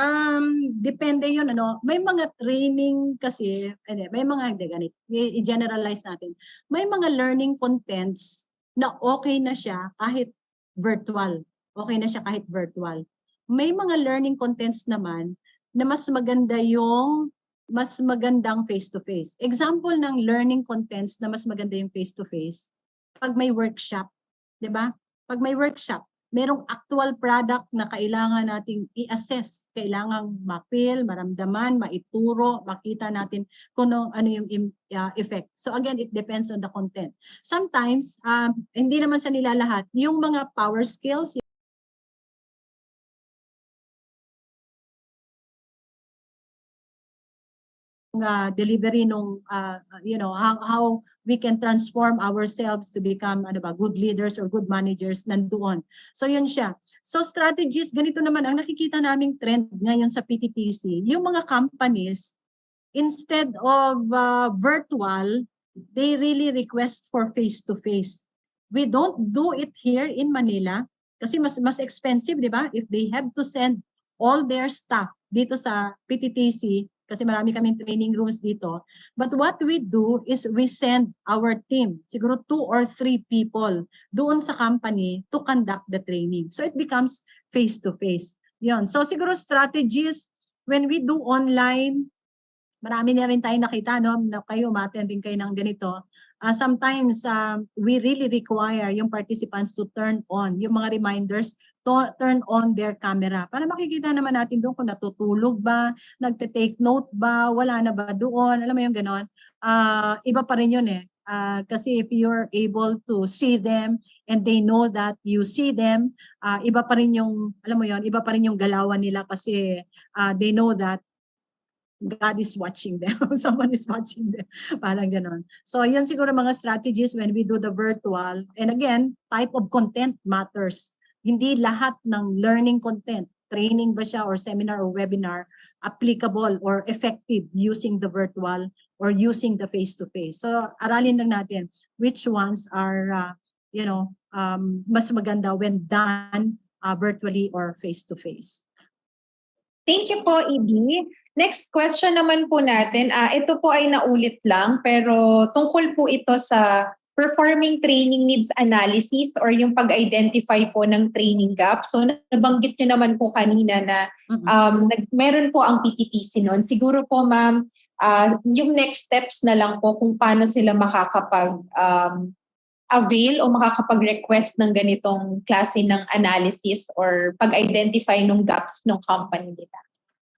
depende yun, ano. May mga training kasi, may mga, hindi, ganit, i-generalize natin. May mga learning contents na okay na siya kahit virtual. Okay na siya kahit virtual. May mga learning contents naman na mas maganda yung mas magandang face-to-face. Example ng learning contents na mas maganda yung face-to-face, pag may workshop, di ba? Pag may workshop, merong actual product na kailangan nating i-assess. Kailangan ma-feel, maramdaman, maituro, makita natin kung ano yung effect. So again, it depends on the content. Sometimes, hindi naman sa nila lahat, yung mga power skills, delivery nung how we can transform ourselves to become good leaders or good managers nandoon. So yun siya. So strategies, ganito naman ang nakikita naming trend ngayon sa PTTC. Yung mga companies, instead of virtual, they really request for face-to-face. We don't do it here in Manila kasi mas expensive, di ba? If they have to send all their staff dito sa PTTC, kasi marami kaming training rooms dito. But what we do is we send our team, siguro 2 or 3 people doon sa company to conduct the training. So it becomes face-to-face. Yun. So siguro strategies, when we do online, marami na rin tayo nakita, no? Na kayo, ma-attend din kayo ng ganito. Sometimes, we really require yung participants to turn on, yung mga reminders, to turn on their camera. Para makikita naman natin doon kung natutulog ba, nagte-take note ba, wala na ba doon, alam mo yung ganon. Iba pa rin yun eh. Kasi if you're able to see them and they know that you see them, iba pa rin yung, alam mo yun, iba pa rin yung galawan nila kasi they know that God is watching them. Someone is watching them. Parang ganon. So, yan siguro mga strategies when we do the virtual. And again, type of content matters. Hindi lahat ng learning content, training ba siya or seminar or webinar, applicable or effective using the virtual or using the face-to-face. So, aralin lang natin which ones are, mas maganda when done virtually or face-to-face. Thank you po, Edie. Next question naman po natin, ito po ay naulit lang pero tungkol po ito sa performing training needs analysis or yung pag-identify po ng training gap. So nabanggit nyo naman po kanina na meron po ang PTTC noon. Siguro po ma'am, yung next steps na lang po kung paano sila makakapag-avail o makakapag-request ng ganitong klase ng analysis or pag-identify ng gaps ng company nila.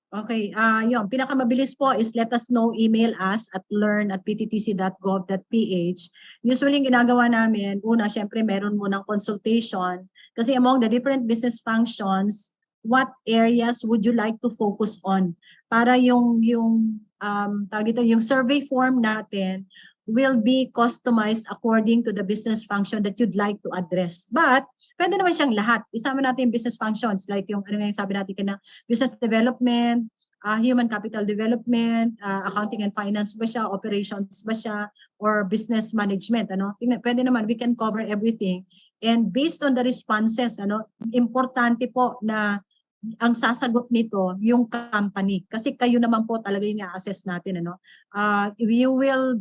Okay, yun, pinakamabilis po is let us know, email us at learn@pttc.gov.ph. Usually yung ginagawa namin, una, syempre meron munang consultation kasi among the different business functions, what areas would you like to focus on? Para yung survey form natin will be customized according to the business function that you'd like to address. But, pwede naman siyang lahat. Isama natin yung business functions, like yung sabi natin na business development, human capital development, accounting and finance ba siya, operations ba siya, or business management. Pwede naman, we can cover everything. And based on the responses, importante po na ang sasagot nito yung company kasi kayo naman po talaga yung i-assess natin you will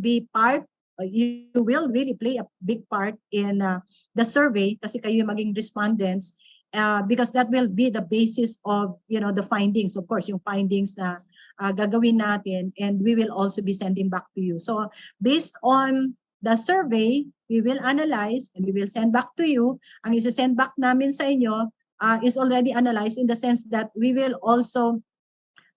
really play a big part in the survey kasi kayo yung maging respondents because that will be the basis of the findings, of course yung findings na gagawin natin, and we will also be sending back to you. So based on the survey, we will analyze and we will send back to you. Ang isi-send back namin sa inyo is already analyzed in the sense that we will also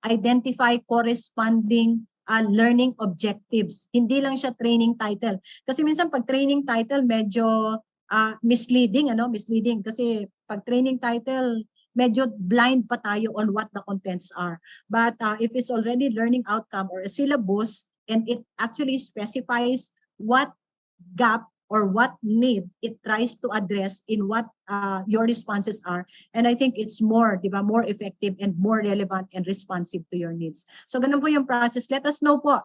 identify corresponding learning objectives. Hindi lang siya training title. Kasi minsan pag training title medyo misleading, misleading. Kasi pag training title, medyo blind pa tayo on what the contents are. But if it's already learning outcome or a syllabus and it actually specifies what gap or what need it tries to address in what your responses are. And I think it's more, di ba, more effective and more relevant and responsive to your needs. So ganun po yung process. Let us know po,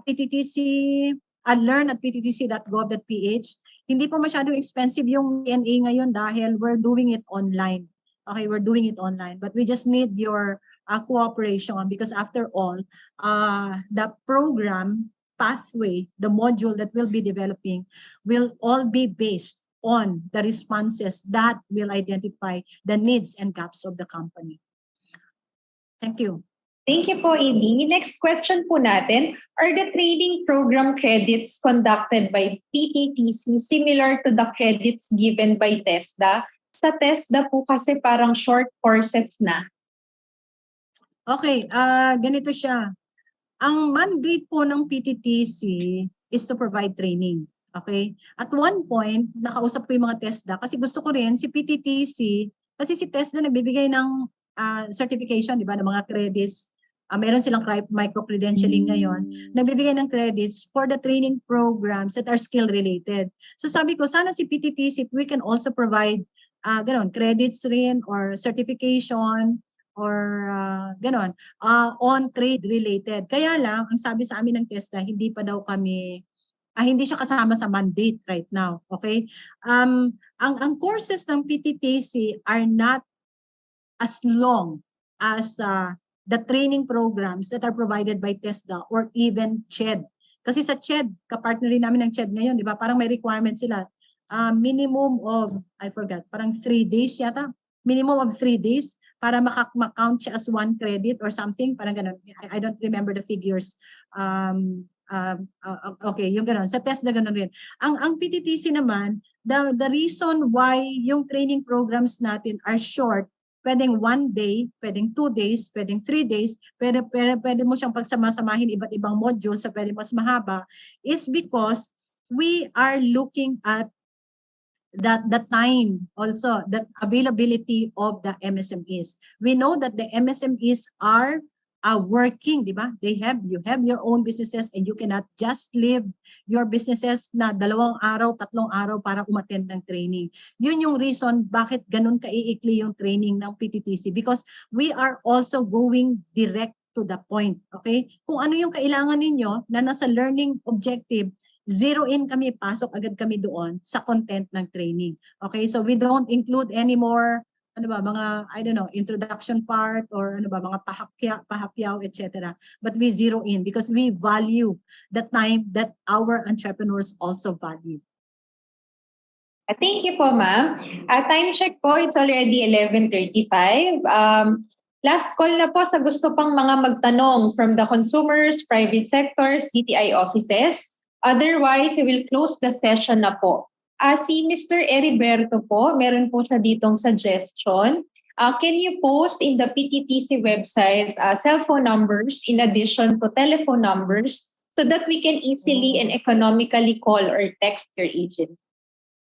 PTTC, learn at pttc.gov.ph. Hindi po masyadong expensive yung Q&A ngayon dahil we're doing it online. Okay, we're doing it online. But we just need your cooperation because after all, the program pathway, the module that we'll be developing will all be based on the responses that will identify the needs and gaps of the company. Thank you. Thank you po, Amy. Next question po natin, are the training program credits conducted by PTTC similar to the credits given by TESDA? Sa TESDA po kasi parang short courses na. Okay, ganito siya. Ang mandate po ng PTTC is to provide training. Okay? At one point, nakausap ko yung mga TESDA kasi gusto ko rin si PTTC, kasi si TESDA nagbibigay ng certification, di ba, ng mga credits. Meron silang micro-credentialing ngayon. Nagbibigay ng credits for the training programs that are skill-related. So sabi ko, sana si PTTC, we can also provide credits rin or certification or ganon, on trade related. Kaya lang, ang sabi sa amin ng TESDA, hindi pa daw kami, hindi siya kasama sa mandate right now. Okay? Ang courses ng PTTC are not as long as the training programs that are provided by TESDA or even CHED. Kasi sa CHED, kapartner rin namin ng CHED ngayon, di ba? Parang may requirement sila. Minimum of, I forgot, parang 3 days yata. Minimum of 3 days para makakount siya as 1 credit or something, parang ganun. I don't remember the figures. Okay, yung ganun. Sa test na ganun rin. Ang PTTC naman, the reason why yung training programs natin are short, pwedeng 1 day, pwedeng 2 days, pwedeng 3 days, pwede mo siyang pagsama-samahin iba't ibang modules sa pwede mas mahaba, is because we are looking at the time also, the availability of the MSMEs. We know that the MSMEs are working, di ba? You have your own businesses and you cannot just leave your businesses na 2 araw, 3 araw para umattend ng training. Yun yung reason bakit ganun kaiikli yung training ng PTTC, because we are also going direct to the point, okay? Kung ano yung kailangan ninyo na nasa learning objective, zero in kami, pasok agad kami doon sa content ng training. Okay, so we don't include any more, mga, I don't know, introduction part or mga pahapyaw, etc. But we zero in because we value the time that our entrepreneurs also value. Thank you po, ma'am. Time check po, it's already 11:35. Last call na po sa gusto pang mga magtanong from the consumers, private sectors, DTI offices. Otherwise, we will close the session na po. Si Mr. Heriberto po, meron po siya ditong suggestion. Can you post in the PTTC website cell phone numbers in addition to telephone numbers so that we can easily and economically call or text your agents?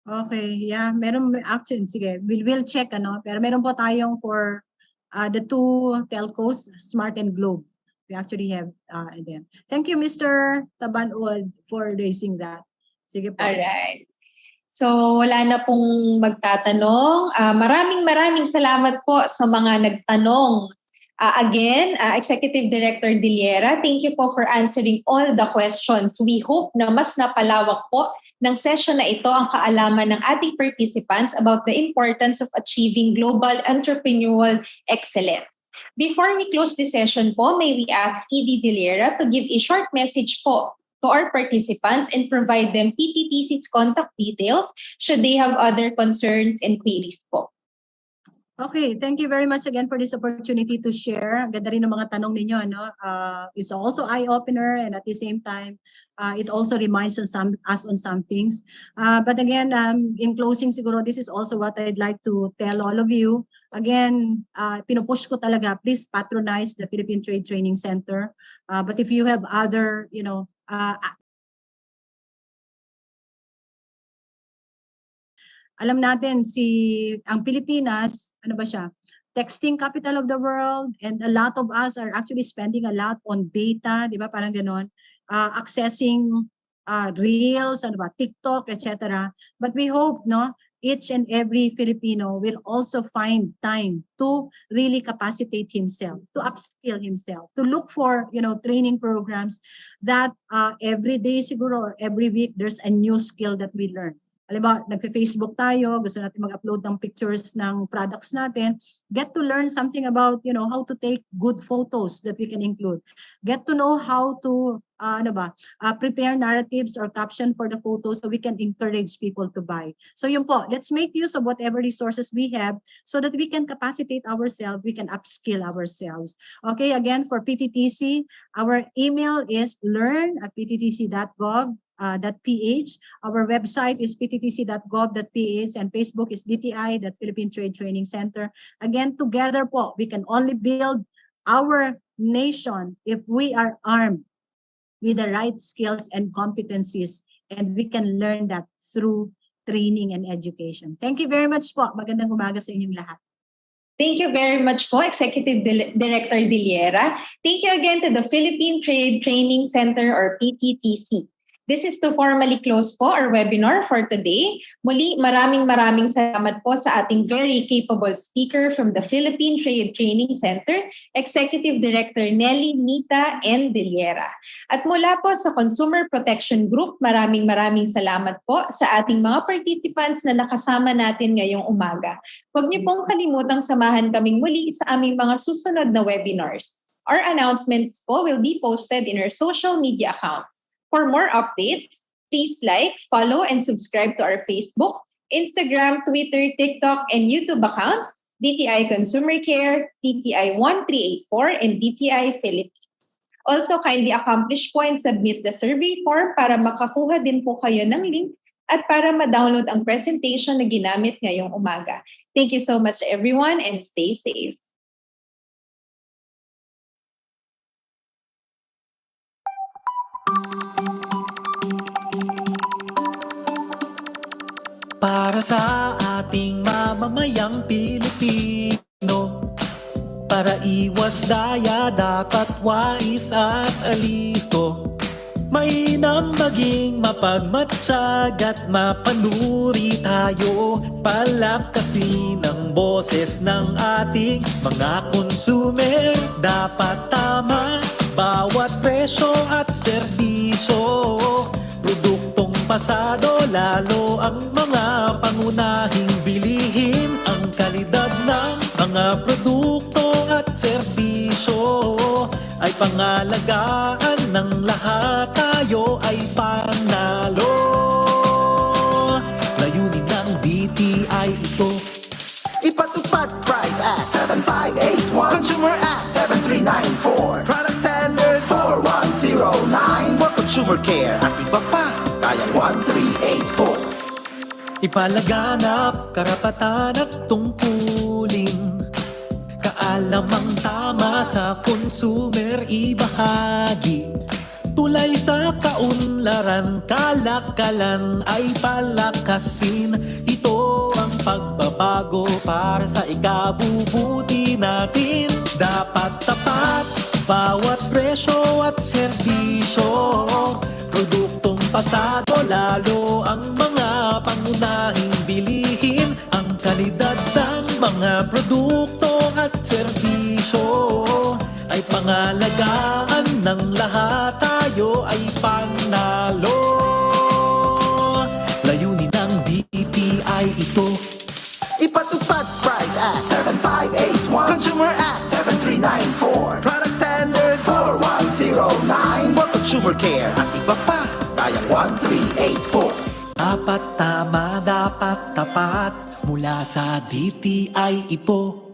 Okay, yeah. Meron, actually, sige, we'll check, pero meron po tayong for the 2 telcos, Smart and Globe. We actually have them. Thank you, Mr. Tabanod, for raising that. Sige po. Alright. So, wala na pong magtatanong. Maraming salamat po sa mga nagtanong. Again, Executive Director Diliera, thank you po for answering all the questions. We hope na mas napalawak po ng session na ito ang kaalaman ng ating participants about the importance of achieving global entrepreneurial excellence. Before we close the session po, may we ask ED Diliera to give a short message po to our participants and provide them PTTC's contact details should they have other concerns and queries po. Okay, thank you very much again for this opportunity to share. Ganda rin ng mga tanong ninyo, It's also eye-opener and at the same time, it also reminds us on some things. But again, in closing siguro, this is also what I'd like to tell all of you. Again, pinupush ko talaga, please patronize the Philippine Trade Training Center. But if you have other, alam natin ang Pilipinas, texting capital of the world, and a lot of us are actually spending a lot on data, di ba? Parang ganon. Accessing Reels, ano ba, TikTok, etc. But we hope, no, each and every Filipino will also find time to really capacitate himself, to upskill himself, to look for, training programs that every day siguro or every week there's a new skill that we learn. Halimbawa, nagpe-Facebook tayo, gusto natin mag-upload ng pictures ng products natin, get to learn something about, how to take good photos that we can include. Get to know how to, prepare narratives or caption for the photos so we can encourage people to buy. So yun po, let's make use of whatever resources we have so that we can capacitate ourselves, we can upskill ourselves. Okay, again, for PTTC, our email is learn@pttc.gov. .ph. Our website is pttc.gov.ph and Facebook is DTI-Philippine Trade Training Center. Again, together po, we can only build our nation if we are armed with the right skills and competencies, and we can learn that through training and education. Thank you very much po. Magandang umaga sa inyong lahat. Thank you very much po, Executive Director Diliera. Thank you again to the Philippine Trade Training Center or PTTC. This is to formally close po our webinar for today. Muli, maraming salamat po sa ating very capable speaker from the Philippine Trade Training Center, Executive Director Nelly Nita N. Diliera. At mula po sa Consumer Protection Group, maraming salamat po sa ating mga participants na nakasama natin ngayong umaga. Huwag niyo pong kalimutang samahan kaming muli sa aming mga susunod na webinars. Our announcements po will be posted in our social media accounts. For more updates, please like, follow, and subscribe to our Facebook, Instagram, Twitter, TikTok, and YouTube accounts, DTI Consumer Care, DTI 1384, and DTI Philippines. Also, kindly accomplish po and submit the survey form para makakuha din po kayo ng link at para ma-download ang presentation na ginamit ngayong umaga. Thank you so much everyone and stay safe. Para sa ating mamamayang Pilipino, para iwas daya dapat wais at alisto. Mainam maging mapagmatsyag at mapanuri tayo, palakasin ang boses ng ating mga konsumer. Dapat tama bawat presyo at serbisyo, produktong pasado lalo ang mga pangunahing bilihin. Ang kalidad ng mga produkto at serbisyo ay pangalagaan ng lahat, tayo ay panalo. Layunin ng DTI ito. Ipatupad Price Act 7581, Consumer Act 7394, Product Standards 4109, for Consumer Care at iba pa, tayang 1384. Ipalaganap karapatan at tungkulin, kaalamang tama sa consumer ibahagi. Tulay sa kaunlaran, kalakalan ay palakasin. Ito ang pagbabago para sa ikabubuti natin. Dapat tapat bawat presyo at serbisyo, produktong pasado lalo ang mga pangunahing bilihin. Ang kalidad ng mga produkto at serbisyo ay pangalagaan ng lahat, tayo ay panalo. Layunin ng DTI ito. Ipatupad Price Act 7581, Consumer Act 7394, Product Standards 4109, for Consumer Care at iba pa, tayang 1384. Dapat tama, dapat tapat, mula sa DTI ito.